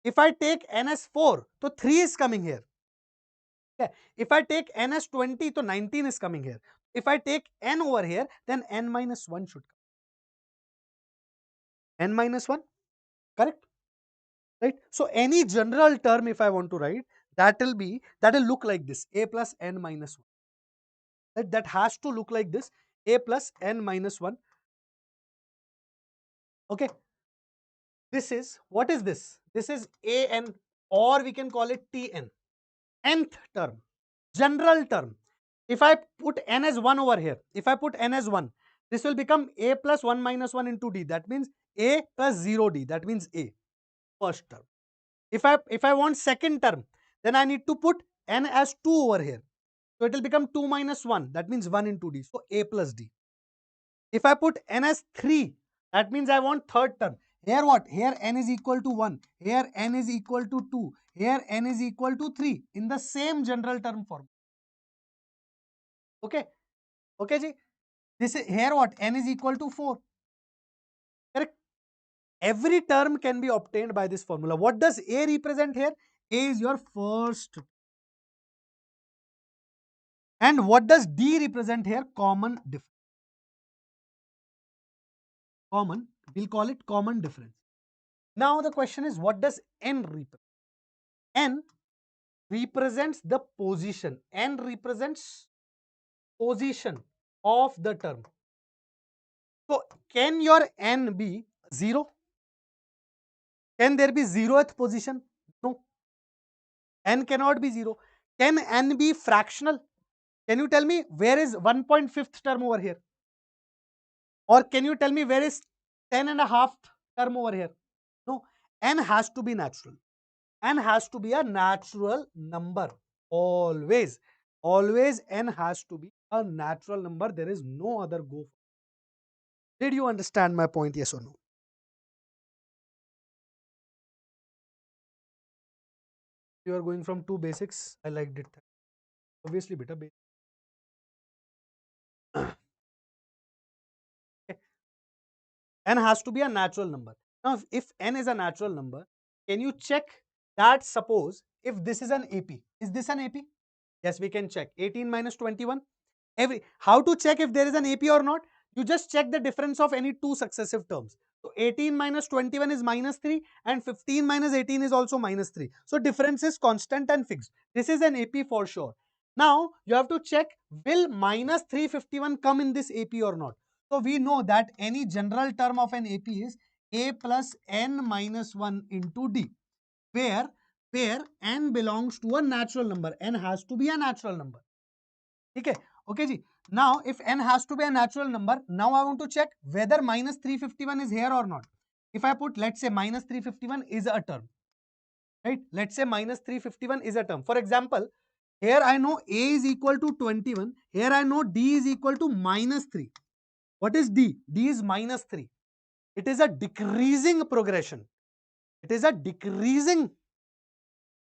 If I take n as 4, so 3 is coming here. Okay. If I take n as 20, so 19 is coming here. If I take n over here, then n minus 1 should come. N minus 1, correct? Right? So any general term, if I want to write, that will look like this, A plus n minus 1. Right? That has to look like this, A plus n minus 1. Okay. This is, what is this? This is an, or we can call it Tn. Nth term, general term. If I put n as 1 over here, if I put n as 1, this will become A plus 1 minus 1 into D. That means A plus 0D. That means A, first term. If I want second term, then I need to put n as 2 over here. So it will become 2 minus 1. That means 1 into D. So A plus D. If I put n as 3, that means I want third term. Here what? Here n is equal to 1. Here n is equal to 2. Here n is equal to 3 in the same general term form. Okay. Okay, ji. This is here what? N is equal to 4. Correct? Every term can be obtained by this formula. What does A represent here? A is your first. And what does D represent here? Common difference. Common, we'll call it common difference. Now the question is, what does N represent? N represents the position. N represents position of the term. So can your N be 0? Can there be 0th position? No. N cannot be 0. Can N be fractional? Can you tell me where is 1.5th term over here? Or can you tell me where is 10 and a half term over here? No. N has to be natural. N has to be a natural number. Always. Always N has to be a natural number. There is no other go. Did you understand my point? Yes or no? You are going from two basics. I liked it. Obviously, beta basic. N has to be a natural number. Now, if N is a natural number, can you check that suppose if this is an AP, is this an AP? Yes, we can check. 18 minus 21. How to check if there is an AP or not? You just check the difference of any two successive terms. So 18 minus 21 is minus 3 and 15 minus 18 is also minus 3. So difference is constant and fixed. This is an AP for sure. Now you have to check, will minus 351 come in this AP or not? So we know that any general term of an AP is A plus N minus 1 into D, where n belongs to a natural number. N has to be a natural number. Okay, okay ji. Now if n has to be a natural number, now I want to check whether minus 351 is here or not. If I put, let's say minus 351 is a term, right? Let's say minus 351 is a term. For example, here I know A is equal to 21. Here I know D is equal to minus 3. What is D? D is minus 3. It is a decreasing progression. It is a decreasing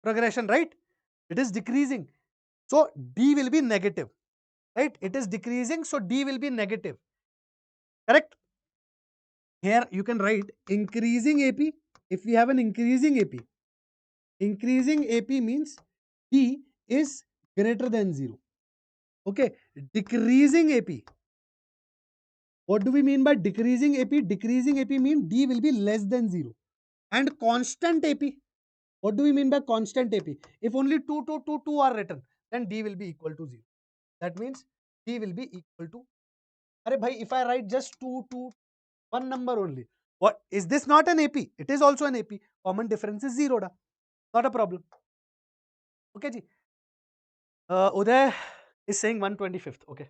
progression, right? It is decreasing. So D will be negative, right? It is decreasing, so D will be negative. Correct? Here you can write increasing AP. If we have an increasing AP means D is greater than 0. Okay. Decreasing AP. What do we mean by decreasing AP? Decreasing AP means D will be less than 0. And constant AP. What do we mean by constant AP? If only 2, 2, 2, 2 are written, then D will be equal to 0. That means D will be equal to, Arey bhai, if I write just 2, 2, one number only, what is this not an AP? It is also an AP. Common difference is 0 da. Not a problem. Okay ji. Uday is saying 125th. Okay.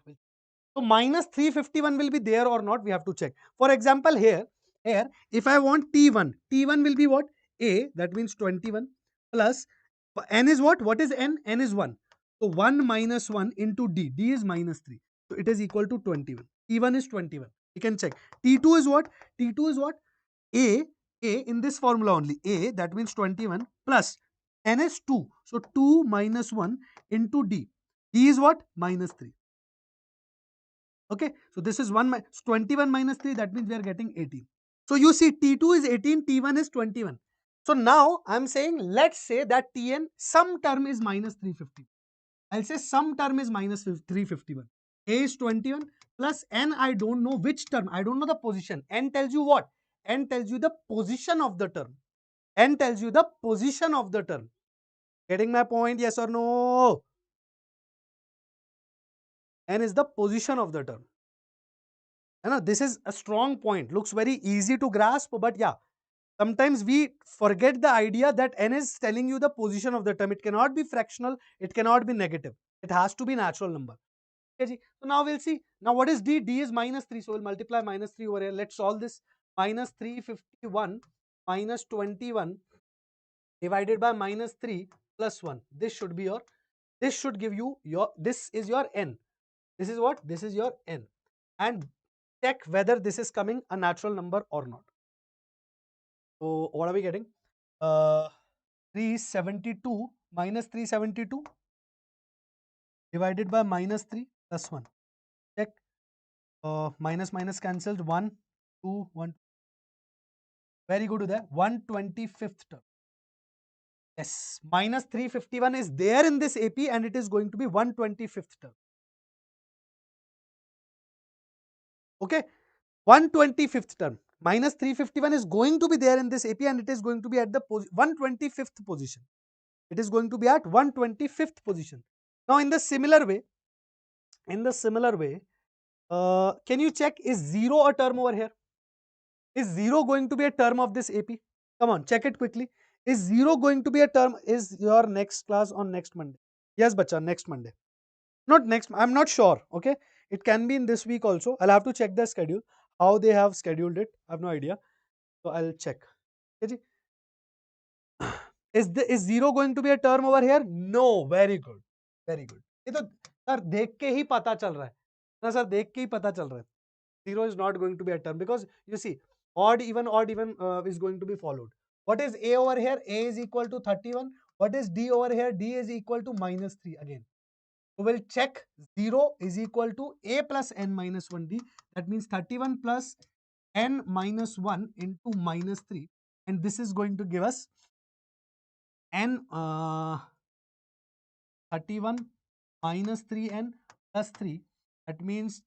So minus 351 will be there or not, we have to check. For example, here if I want T1, T1 will be what? A, that means 21 plus N is what? What is N? N is 1. So 1 minus 1 into D. D is minus 3. So it is equal to 21. T1 is 21. You can check. T2 is what? T2 is what? A, in this formula only. A, that means 21 plus N is 2. So 2 minus 1 into D. D is what? Minus 3. Okay, so this is 21 minus 3, that means we are getting 18. So you see T2 is 18, T1 is 21. So now I'm saying, let's say that Tn, some term is minus 350. I'll say some term is minus 351. A is 21 plus N, I don't know which term, I don't know the position. N tells you what? N tells you the position of the term. N tells you the position of the term. Getting my point, yes or no? N is the position of the term. This is a strong point. Looks very easy to grasp, but yeah, sometimes we forget the idea that n is telling you the position of the term. It cannot be fractional. It cannot be negative. It has to be natural number. Okay, so now we'll see. Now what is D? D is minus 3. So we'll multiply minus 3 over here. Let's solve this. Minus 351 minus 21 divided by minus 3 plus 1. This should be your, this should give you your, this is your n. This is what? This is your n. And check whether this is coming a natural number or not. So what are we getting? 372 minus 372 divided by minus 3 plus 1. Check. Minus minus cancelled. 1, 2, 1. Very good, Uday. 125th term. Yes. Minus 351 is there in this AP and it is going to be 125th term. Okay. 125th term. Minus 351 is going to be there in this AP and it is going to be at the 125th position. It is going to be at 125th position. Now in the similar way, can you check, is 0 a term over here? Is 0 going to be a term of this AP? Come on, check it quickly. Is 0 going to be a term? Is your next class on next Monday? Yes, bacha, next Monday. Not next, I'm not sure. Okay, it can be in this week also. I'll have to check the schedule, how they have scheduled it. I have no idea. So I'll check. Okay, is 0 going to be a term over here? No. Very good. Very good. ये तो sir देख के ही पता चल रहा है ना, sir देख के ही पता चल रहा है. 0 is not going to be a term because you see odd even is going to be followed. What is A over here? A is equal to 31. What is D over here? D is equal to minus 3 again. So we'll check 0 is equal to A plus N minus 1D. That means 31 plus N minus 1 into minus 3. And this is going to give us n 31 minus 3n plus 3, that means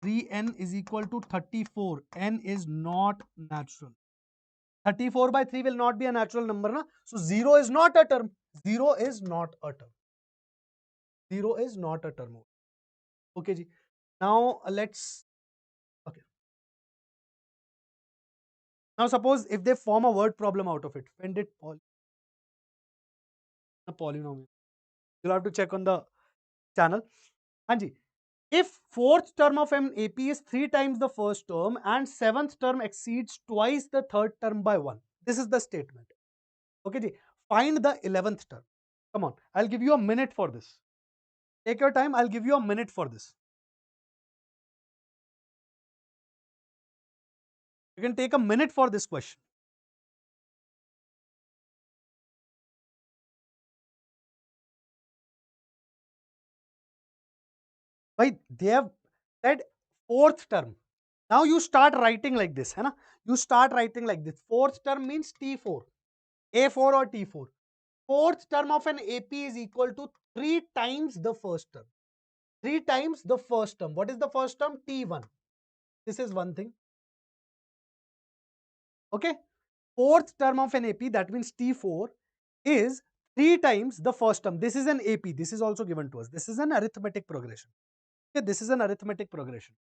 3n is equal to 34. N is not natural. 34 by 3 will not be a natural number, na? So 0 is not a term. 0 is not a term. 0 is not a term. Okay, ji. Now let's. Okay. Now suppose if they form a word problem out of it, find it a polynomial. You'll have to check on the channel. Anji, if fourth term of an AP is 3 times the first term and seventh term exceeds twice the third term by 1. This is the statement. Okay, ji. Find the 11th term. Come on, I'll give you a minute for this. Take your time, I'll give you a minute for this. You can take a minute for this question. Why? They have said fourth term. Now you start writing like this, hai na? You start writing like this. Fourth term means T4, A4 or T4. Fourth term of an AP is equal to 3 times the first term. 3 times the first term. What is the first term? T1. This is one thing. Okay. Fourth term of an AP, that means T4, is 3 times the first term. This is an AP. This is also given to us. This is an arithmetic progression. Okay, this is an arithmetic progression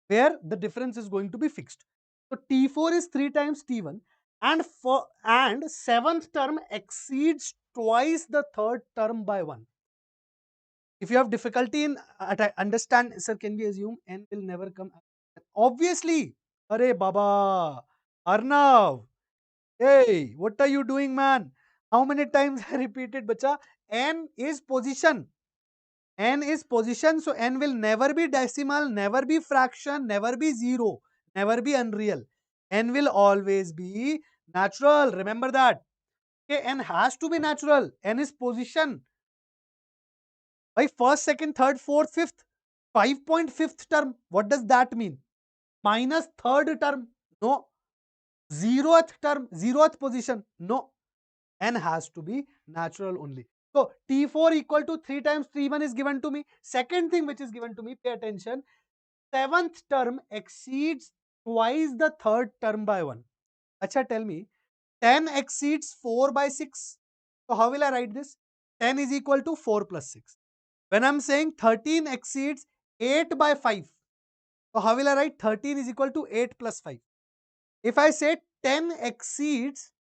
where the difference is going to be fixed. So T4 is 3 times T1, and seventh term exceeds twice the third term by 1. If you have difficulty in understand, sir, can we assume n will never come? Obviously. Arey Baba, Arnav, hey, what are you doing, man? How many times I repeated, bacha? N is position. N is position, so n will never be decimal, never be fraction, never be zero, never be unreal. N will always be natural. Remember that. Okay, n has to be natural. N is position. By first, second, third, fourth, fifth, 5.5th term. What does that mean? Minus third term. No. Zeroth term, zeroth position. No. N has to be natural only. So T4 equal to 3 times T1 is given to me. Second thing which is given to me, pay attention. Seventh term exceeds twice the third term by 1. Acha, tell me, 10 exceeds 4 by 6. So how will I write this? 10 is equal to 4 plus 6. When I'm saying 13 exceeds 8 by 5. So how will I write 13 is equal to 8 plus 5? If I say 10 exceeds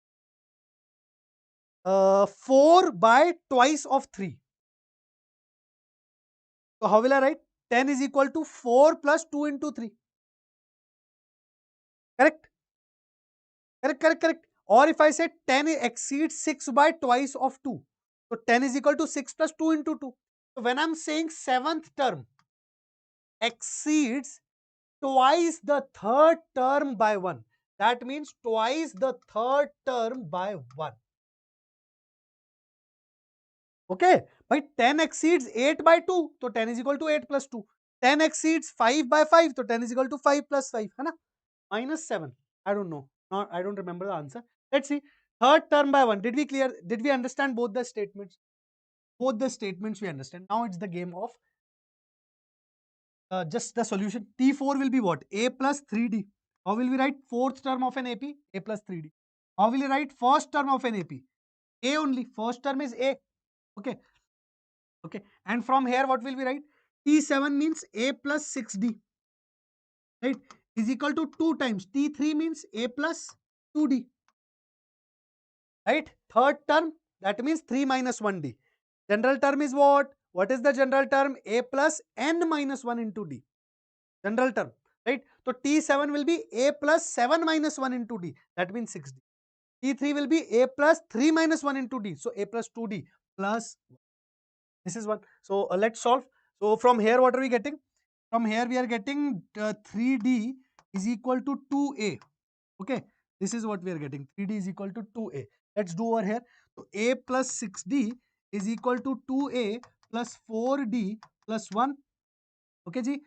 4 by twice of 3. So how will I write? 10 is equal to 4 plus 2 into 3. Correct? Correct, correct, correct. Or if I say 10 exceeds 6 by twice of 2. So 10 is equal to 6 plus 2 into 2. So when I'm saying seventh term exceeds twice the third term by 1. That means twice the third term by 1. Okay, by 10 exceeds 8 by 2, so 10 is equal to 8 plus 2. 10 exceeds 5 by 5, so 10 is equal to 5 plus 5. Hai na? Minus 7. I don't know. Not, I don't remember the answer. Let's see. Third term by 1. Did we clear? Did we understand both the statements? Both the statements we understand. Now it's the game of just the solution. T4 will be what? A plus 3D. How will we write fourth term of an AP? A plus 3D. How will we write first term of an AP? A only. First term is A. Okay. Okay. And from here, what will we write? T7 means A plus 6D. Right? Is equal to 2 times. T3 means A plus 2D. Right? Third term, that means 3 minus 1D. General term is what? What is the general term? A plus n minus 1 into D. General term. Right? So T7 will be A plus 7 minus 1 into D. That means 6D. T3 will be A plus 3 minus 1 into D. So A plus 2D plus. This is one. So let's solve. So from here, what are we getting? From here, we are getting 3D is equal to 2A. Okay. This is what we are getting. 3D is equal to 2A. Let's do over here. So A plus 6D is equal to 2A plus 4D plus 1. Okay, ji.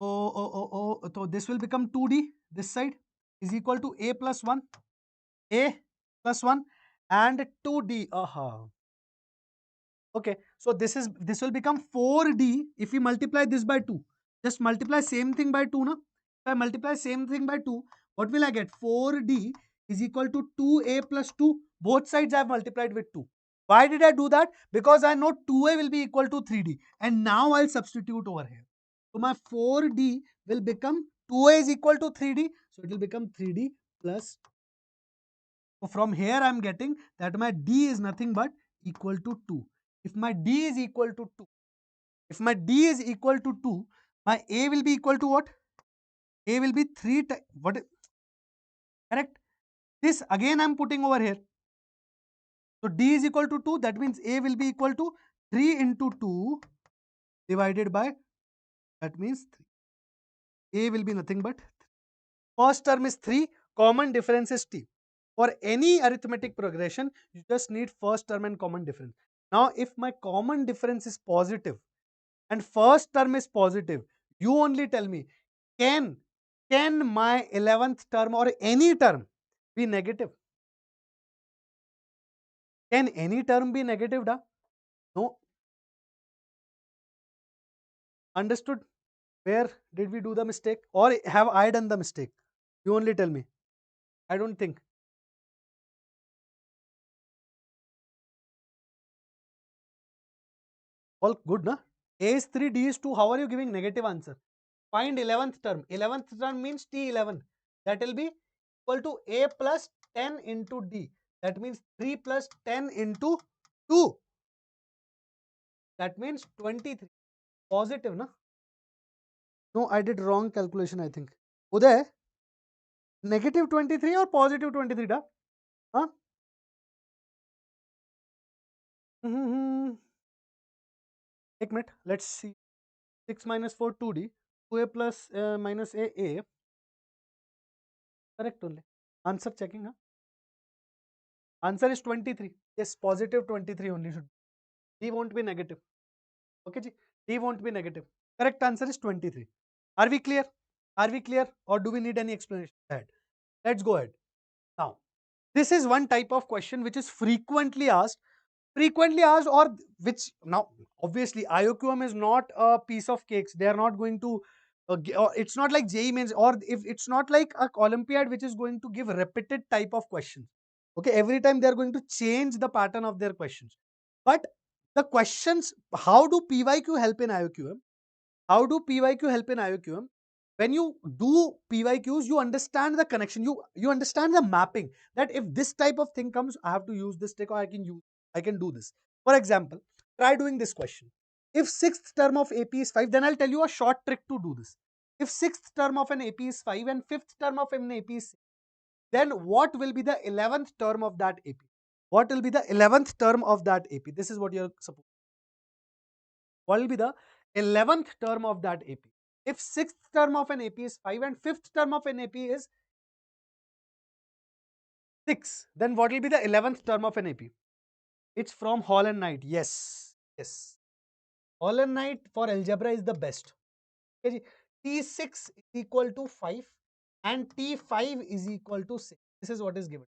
So this will become 2D. This side is equal to A plus 1. A plus 1 and 2D. Aha. Okay, so this will become 4D if we multiply this by 2. Just multiply same thing by 2 na. If I multiply same thing by 2, what will I get? 4D is equal to 2A plus 2. Both sides I have multiplied with 2. Why did I do that? Because I know 2A will be equal to 3D. And now I'll substitute over here. So my 4D will become 2A is equal to 3D. So it will become 3D plus. So from here I am getting that my D is nothing but equal to 2. If my D is equal to 2, if my D is equal to 2, my A will be equal to what? A will be 3 times, what, correct? This again I am putting over here. So D is equal to 2, that means A will be equal to 3 into 2 divided by, that means 3. A will be nothing but, first term is 3, common difference is T. For any arithmetic progression, you just need first term and common difference. Now, if my common difference is positive and first term is positive, you only tell me, can, can my 11th term or any term be negative? Can any term be negative, da? No. Understood? Where did we do the mistake? Or have I done the mistake? You only tell me. I don't think. All good, na? A is 3, D is 2. How are you giving negative answer? Find 11th term. 11th term means T11. That will be equal to A plus 10 into D. That means 3 plus 10 into 2. That means 23. Positive, na? No, I did wrong calculation, I think. Uday, negative 23 or positive 23, da? Huh? Mm-hmm. 1 minute. Let's see. 6 minus 4, 2D. 2A plus minus A. Correct only. Answer checking, huh? Answer is 23. Yes, positive 23 only should be. D won't be negative. Okay, ji? D won't be negative. Correct answer is 23. Are we clear? Are we clear? Or do we need any explanation? Ahead. Let's go ahead. Now, this is one type of question which is frequently asked, or which now obviously IOQM is not a piece of cakes. They are not going to or it's not like JEE means, or if it's not like a Olympiad which is going to give repeated type of questions. Okay, every time they are going to change the pattern of their questions. But the questions, how do PYQ help in IOQM? How do PYQ help in IOQM? When you do PYQs, you understand the connection. You understand the mapping, that if this type of thing comes, I have to use this trick, or I can do this. For example, try doing this question. If sixth term of AP is 5, then I'll tell you a short trick to do this. If sixth term of an AP is 5 and fifth term of an AP is 6, then what will be the 11th term of that AP? What will be the 11th term of that AP? This is what you're supposed. What will be the 11th term of that AP? If sixth term of an AP is 5 and fifth term of an AP is 6, then what will be the 11th term of an AP? It's from Hall and Knight. Yes. Yes. Hall and Knight for algebra is the best. Okay, T6 is equal to 5 and T5 is equal to 6. This is what is given.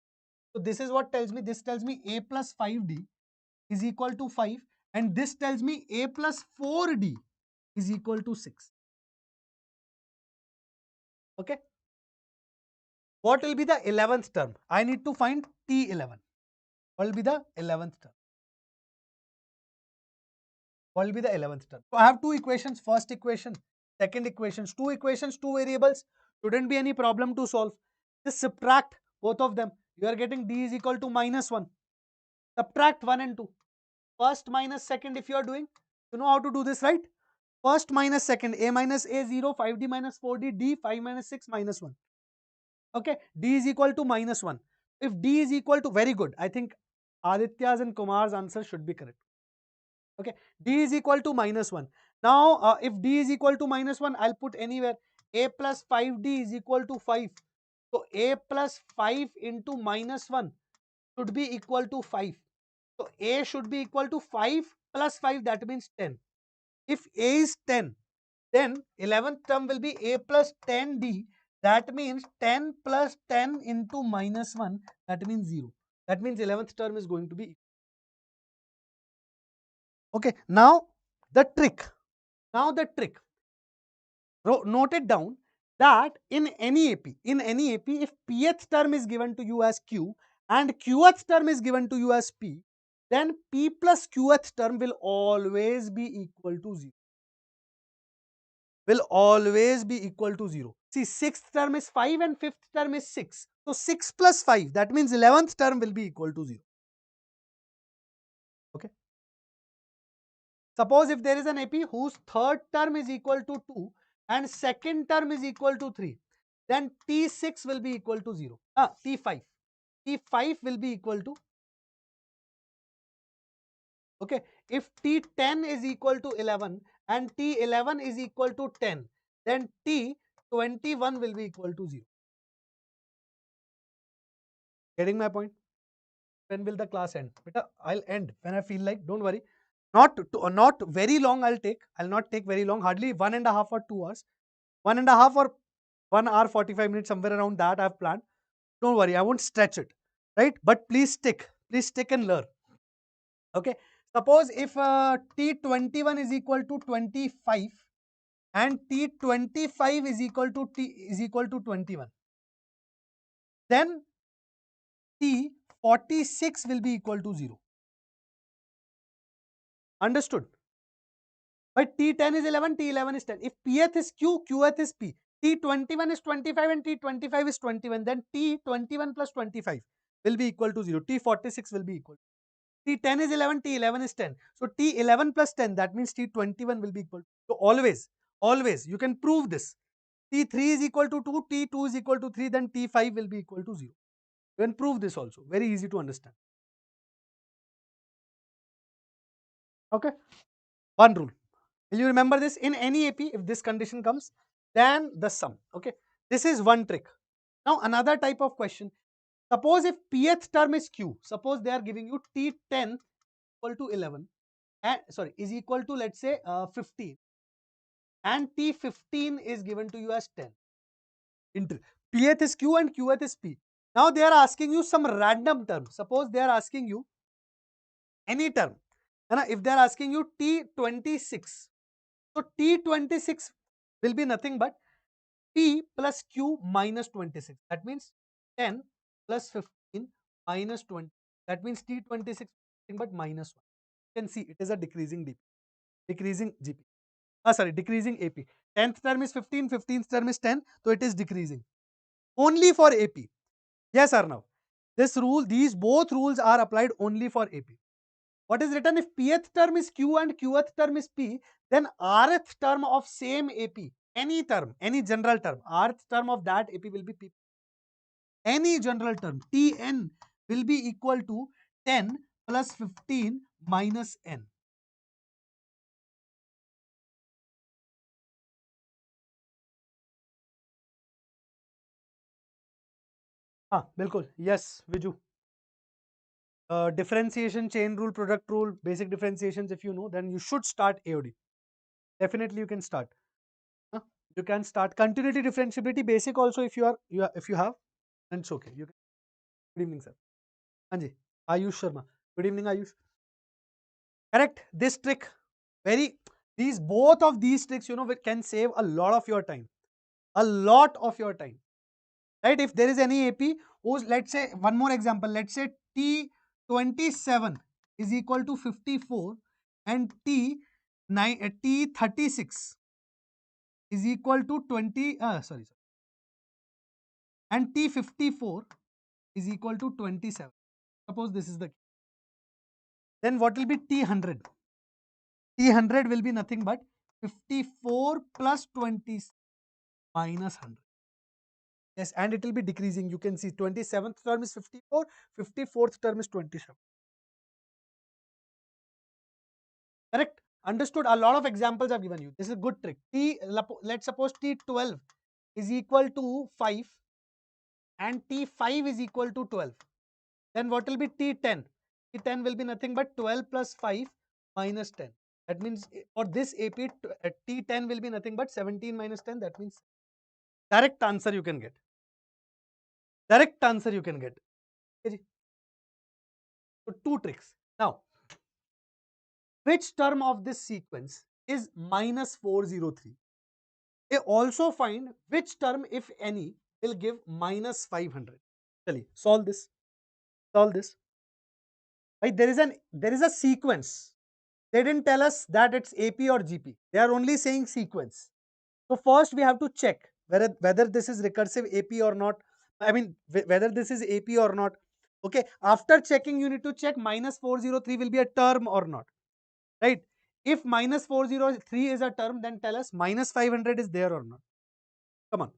So this is what tells me, this tells me A plus 5D is equal to 5, and this tells me A plus 4D is equal to 6. Okay. What will be the 11th term? I need to find T11. What will be the 11th term? What will be the 11th term? So I have two equations, first equation, second equations, two equations, two variables. Shouldn't be any problem to solve. Just subtract both of them. You are getting D is equal to minus 1. Subtract 1 and 2. First minus second if you are doing. You know how to do this, right? First minus second, A minus A 0, 5D minus 4D, D 5 minus 6 minus 1. Okay, D is equal to minus 1. If D is equal to, very good. I think Aditya's and Kumar's answer should be correct. Okay, D is equal to minus 1. Now, if D is equal to minus 1, I'll put anywhere. A plus 5D is equal to 5. So, A plus 5 into minus 1 should be equal to 5. So, A should be equal to 5 plus 5, that means 10. If A is 10, then 11th term will be A plus 10D. That means 10 plus 10 into minus 1, that means 0. That means 11th term is going to be Okay, now the trick. Now the trick. Note it down that in any AP, if pth term is given to you as q and qth term is given to you as p, then p plus qth term will always be equal to 0. Will always be equal to 0. See, sixth term is 5 and fifth term is 6. So 6 plus 5, that means 11th term will be equal to 0. Okay. Suppose if there is an AP whose third term is equal to 2 and second term is equal to 3, then T6 will be equal to 0. T5. T5 will be equal to, okay, if T10 is equal to 11 and T11 is equal to 10, then T21 will be equal to 0. Getting my point? When will the class end? Beta, I'll end when I feel like, don't worry. Not very long I'll not take very long, hardly 1.5 or 2 hours. 1.5 or 1 hour 45 minutes, somewhere around that I've planned. Don't worry, I won't stretch it, right? But please stick and learn. Okay, suppose if T21 is equal to 25 and T25 is equal to 21, then T46 will be equal to 0. Understood? But T10 is 11, T11 is 10. If Pth is Q, Qth is P. T21 is 25 and T25 is 21. Then T21 plus 25 will be equal to 0. T46 will be equal. T10 is 11, T11 is 10. So T11 plus 10, that means T21 will be equal. So always, you can prove this. T3 is equal to 2, T2 is equal to 3, then T5 will be equal to 0. You can prove this also. Very easy to understand. Okay. One rule. Will you remember this? In any AP, if this condition comes, then the sum. Okay. This is one trick. Now another type of question. Suppose if pth term is q. Suppose they are giving you T10 equal to 11 and is equal to, let's say, 15, and T15 is given to you as 10. Pth is q and qth is p. Now they are asking you some random term. Suppose they are asking you any term. And if they are asking you T26, so T26 will be nothing but P plus Q minus 26. That means 10 plus 15 minus 20. That means T26 nothing but minus 1. You can see it is a decreasing DP, decreasing GP. Decreasing AP. 10th term is 15, 15th term is 10, so it is decreasing. Only for AP. Yes or no? These both rules are applied only for AP. What is written? If pth term is q and qth term is p, then rth term of same AP, any term, any general term, rth term of that AP will be p. Any general term, Tn will be equal to 10 plus 15 minus n. हाँ बिल्कुल. Yes, Viju. Differentiation, chain rule, product rule, basic differentiations, if you know, then you should start AOD. Definitely you can start. Huh? You can start continuity differentiability basic also if if you have, then it's okay. You can. Good evening, sir. Anji, Ayush Sharma. Good evening, Ayush. Correct. This trick, both of these tricks, can save a lot of your time. A lot of your time. Right? If there is any AP who's, let's say, one more example, let's say T27 is equal to 54 and T36 is equal to 20, and T54 is equal to 27. Suppose this is the case. Then what will be T100? T100 will be nothing but 54 plus 20 minus 100. Yes, and it will be decreasing. You can see 27th term is 54, 54th term is 27. Correct? Understood? A lot of examples I've given you. This is a good trick. Let's suppose T12 is equal to 5 and T5 is equal to 12. Then what will be T10? T10 will be nothing but 12 plus 5 minus 10. That means for this AP, T10 will be nothing but 17 minus 10. That means direct answer you can get. Direct answer you can get. Okay. So two tricks. Now, which term of this sequence is minus 403. They also find which term, if any, will give minus 500. Chaliye, solve this. Solve this. Right? There is a sequence. They didn't tell us that it's AP or GP. They are only saying sequence. So first we have to check whether this is recursive AP or not. I mean whether this is AP or not. Okay. After checking, you need to check minus 403 will be a term or not. Right? If minus 403 is a term, then tell us minus 500 is there or not. Come on.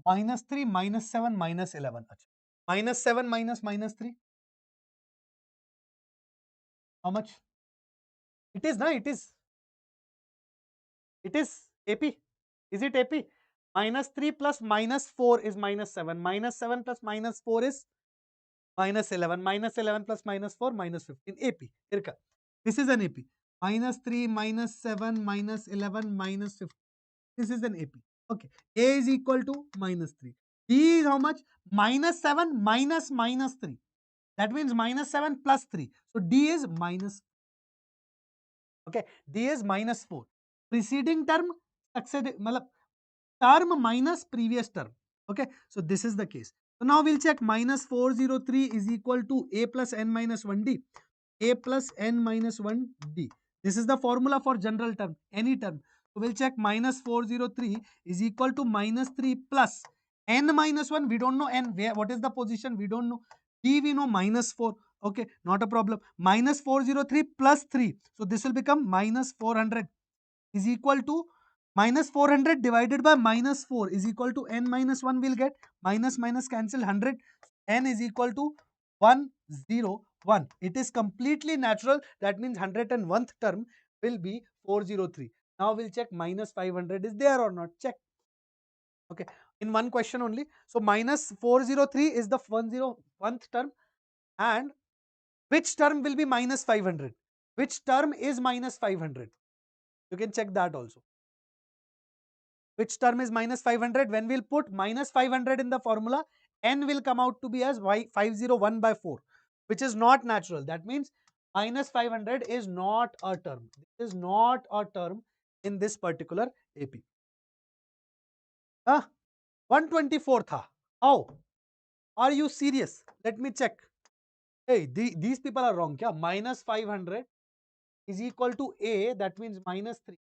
Minus 3, minus 7, minus 11. Achha. Minus 7 minus minus 3. How much? It is, na? It is. It is AP. Is it AP? Minus 3 plus minus 4 is minus 7. Minus 7 plus minus 4 is minus 11. Minus 11 plus minus 4, minus 15. AP. Irka. This is an AP. Minus 3, minus 7, minus 11, minus 15. This is an AP. Okay. A is equal to minus 3. B is how much? Minus 7 minus minus 3. That means minus 7 plus 3. So D is minus. Okay. D is minus 4. Preceding term, succeeding, term minus previous term. Okay. So this is the case. So now we'll check minus 403 is equal to A plus N minus 1D. A plus N minus 1D. This is the formula for general term, any term. So we'll check minus 403 is equal to minus 3 plus N minus 1. We don't know N. Where, what is the position? We don't know. D we know minus 4. Okay, not a problem. Minus 403 plus 3. So this will become minus 400 is equal to minus 400 divided by minus 4 is equal to N minus 1 will get minus minus cancel 100. N is equal to 101. It is completely natural. That means 101th term will be 403. Now we'll check minus 500 is there or not. Check. Okay. In one question only. So minus 403 is the 101th term. And which term will be minus 500? Which term is minus 500? You can check that also. Which term is minus 500? When we'll put minus 500 in the formula, N will come out to be as 501 by 4, which is not natural. That means minus 500 is not a term. This is not a term in this particular AP. 124 tha. How? Are you serious? Let me check. Hey, these people are wrong. Kya? Minus 500 is equal to A, that means minus 3,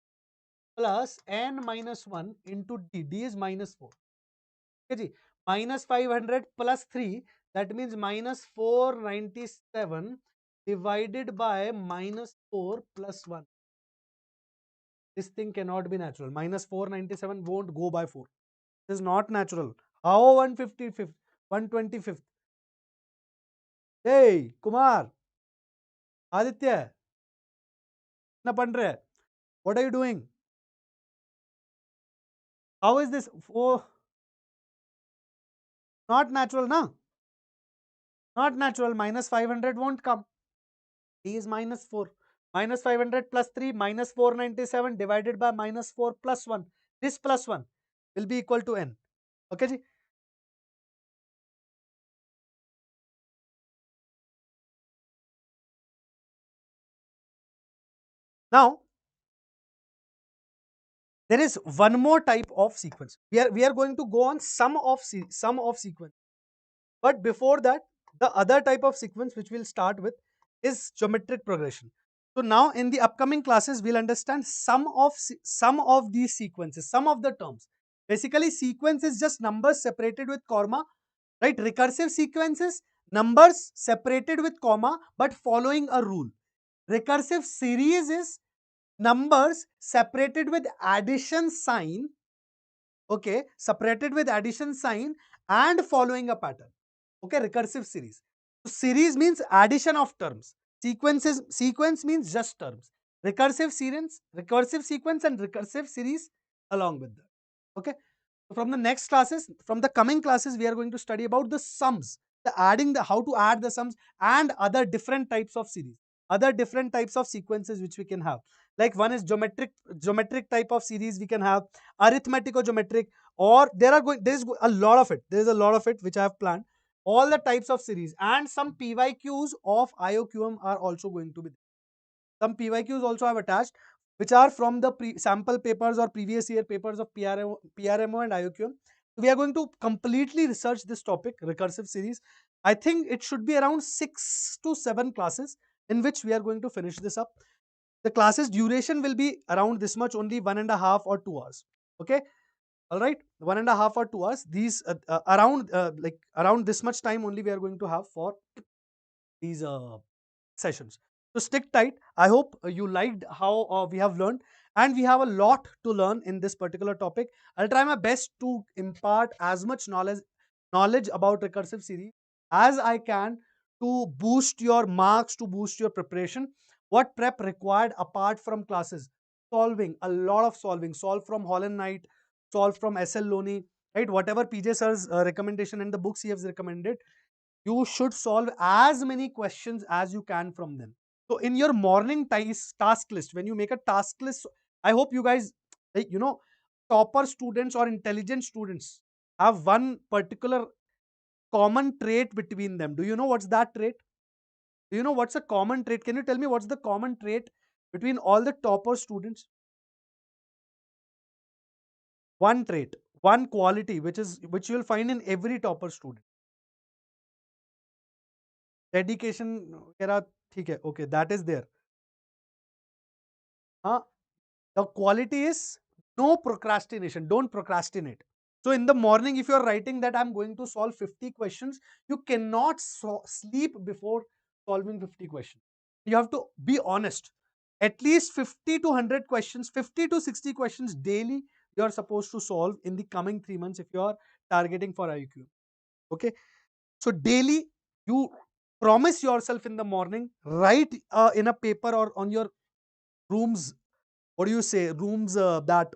plus N minus 1 into D. D is minus 4. Okay, ji. Minus 500 plus 3, that means minus 497 divided by minus 4 plus 1. This thing cannot be natural. Minus 497 won't go by 4. This is not natural. How 155th? 125th? Hey, Kumar, Aditya, what are you doing? How is this? Oh, not natural, na? Not natural. Minus 500 won't come. D is minus 4. Minus 500 plus 3 minus 497 divided by minus 4 plus 1. This plus 1 will be equal to N. Okay, ji? Now, there is one more type of sequence. We are going to go on sum of sequence. But before that, the other type of sequence which we'll start with is geometric progression. So now in the upcoming classes, we'll understand some of these sequences, some of the terms. Basically, sequence is just numbers separated with comma, right? Recursive sequences, numbers separated with comma, but following a rule. Recursive series is numbers separated with addition sign, okay, separated with addition sign, and following a pattern. Okay, recursive series. So series means addition of terms. Sequence means just terms. Recursive sequence and recursive series along with that. Okay. So from the next classes, from the coming classes, we are going to study about the sums, how to add the sums and other different types of series, other different types of sequences which we can have. Like one is geometric type of series we can have, arithmetic or geometric, or there's a lot of it. There's a lot of it which I have planned. All the types of series and some PYQs of IOQM are also going to be there. Some PYQs also have attached, which are from the sample papers or previous year papers of PRMO and IOQM. We are going to completely research this topic, recursive series. I think it should be around 6 to 7 classes in which we are going to finish this up. The classes duration will be around this much, only 1.5 or 2 hours. Okay, all right, 1.5 or 2 hours. These around this much time only we are going to have for these sessions. So stick tight. I hope you liked how we have learned, and we have a lot to learn in this particular topic. I'll try my best to impart as much knowledge about recursive series as I can to boost your marks, to boost your preparation. What prep required apart from classes? Solving, a lot of solving. Solve from Holland Knight, solve from SL Loney, right? Whatever PJ sir's recommendation and the books he has recommended, you should solve as many questions as you can from them. So in your morning task list, when you make a task list, I hope you guys, like, topper students or intelligent students have one particular common trait between them. Do you know what's that trait? Do you know what's a common trait? Can you tell me what's the common trait between all the topper students? One trait, one quality, which you will find in every topper student. Dedication, वगैरह, ठीक है, okay, that is there. हाँ, the quality is no procrastination. Don't procrastinate. So in the morning, if you are writing that I'm going to solve 50 questions, you cannot sleep before solving 50 questions. You have to be honest. At least 50 to 100 questions, 50 to 60 questions daily, you are supposed to solve in the coming 3 months if you are targeting for IQ. Okay. So daily, you promise yourself in the morning, write in a paper or on your room's, what do you say, rooms, that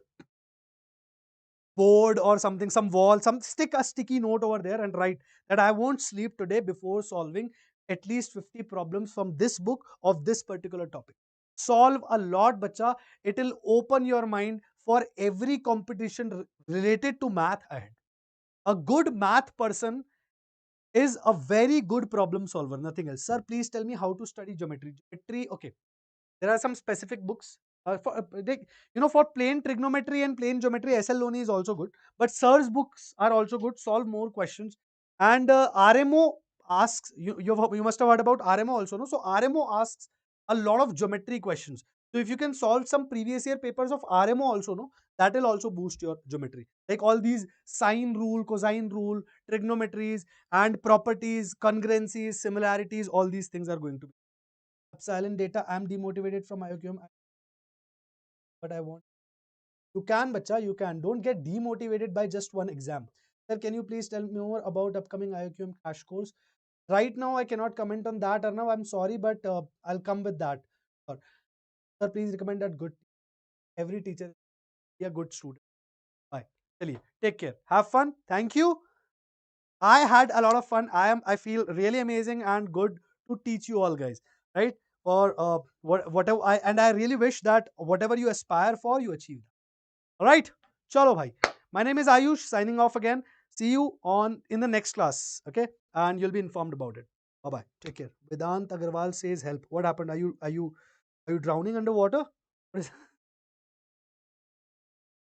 board or something, some wall, stick a sticky note over there and write that I won't sleep today before solving at least 50 problems from this book of this particular topic. Solve a lot, bacha. It will open your mind for every competition related to math ahead. A good math person is a very good problem solver, nothing else. Sir, please tell me how to study geometry. Geometry, okay. There are some specific books. For plain trigonometry and plain geometry, SL Loney is also good. But Sir's books are also good. Solve more questions. And RMO asks, you must have heard about RMO also, no? So RMO asks a lot of geometry questions. So if you can solve some previous year papers of RMO also, no, that will also boost your geometry. Like all these sine rule, cosine rule, trigonometries, and properties, congruencies, similarities, all these things are going to be silent data. I'm demotivated from IOQM, but I want. You can, bacha, you can. Don't get demotivated by just one exam. Sir, can you please tell me more about upcoming IOQM crash course? Right now, I cannot comment on that, Arnav. I'm sorry, but I'll come with that. Sir, sir, please recommend that good. Every teacher be a good student. Bye. Chaliye, take care. Have fun. Thank you. I had a lot of fun. I feel really amazing and good to teach you all, guys. Right? Or whatever. I really wish that whatever you aspire for, you achieve. All right. Chalo bhai. My name is Ayush, signing off again. See you on in the next class. Okay, and you'll be informed about it. Bye bye. Take care. Vedant Agarwal says help. What happened? Are you drowning underwater? What is?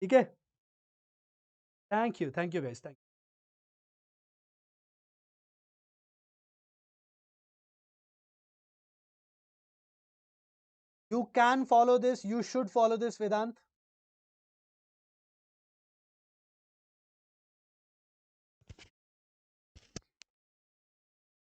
Okay. Thank you. Thank you, guys. Thank you. You can follow this. You should follow this, Vedant.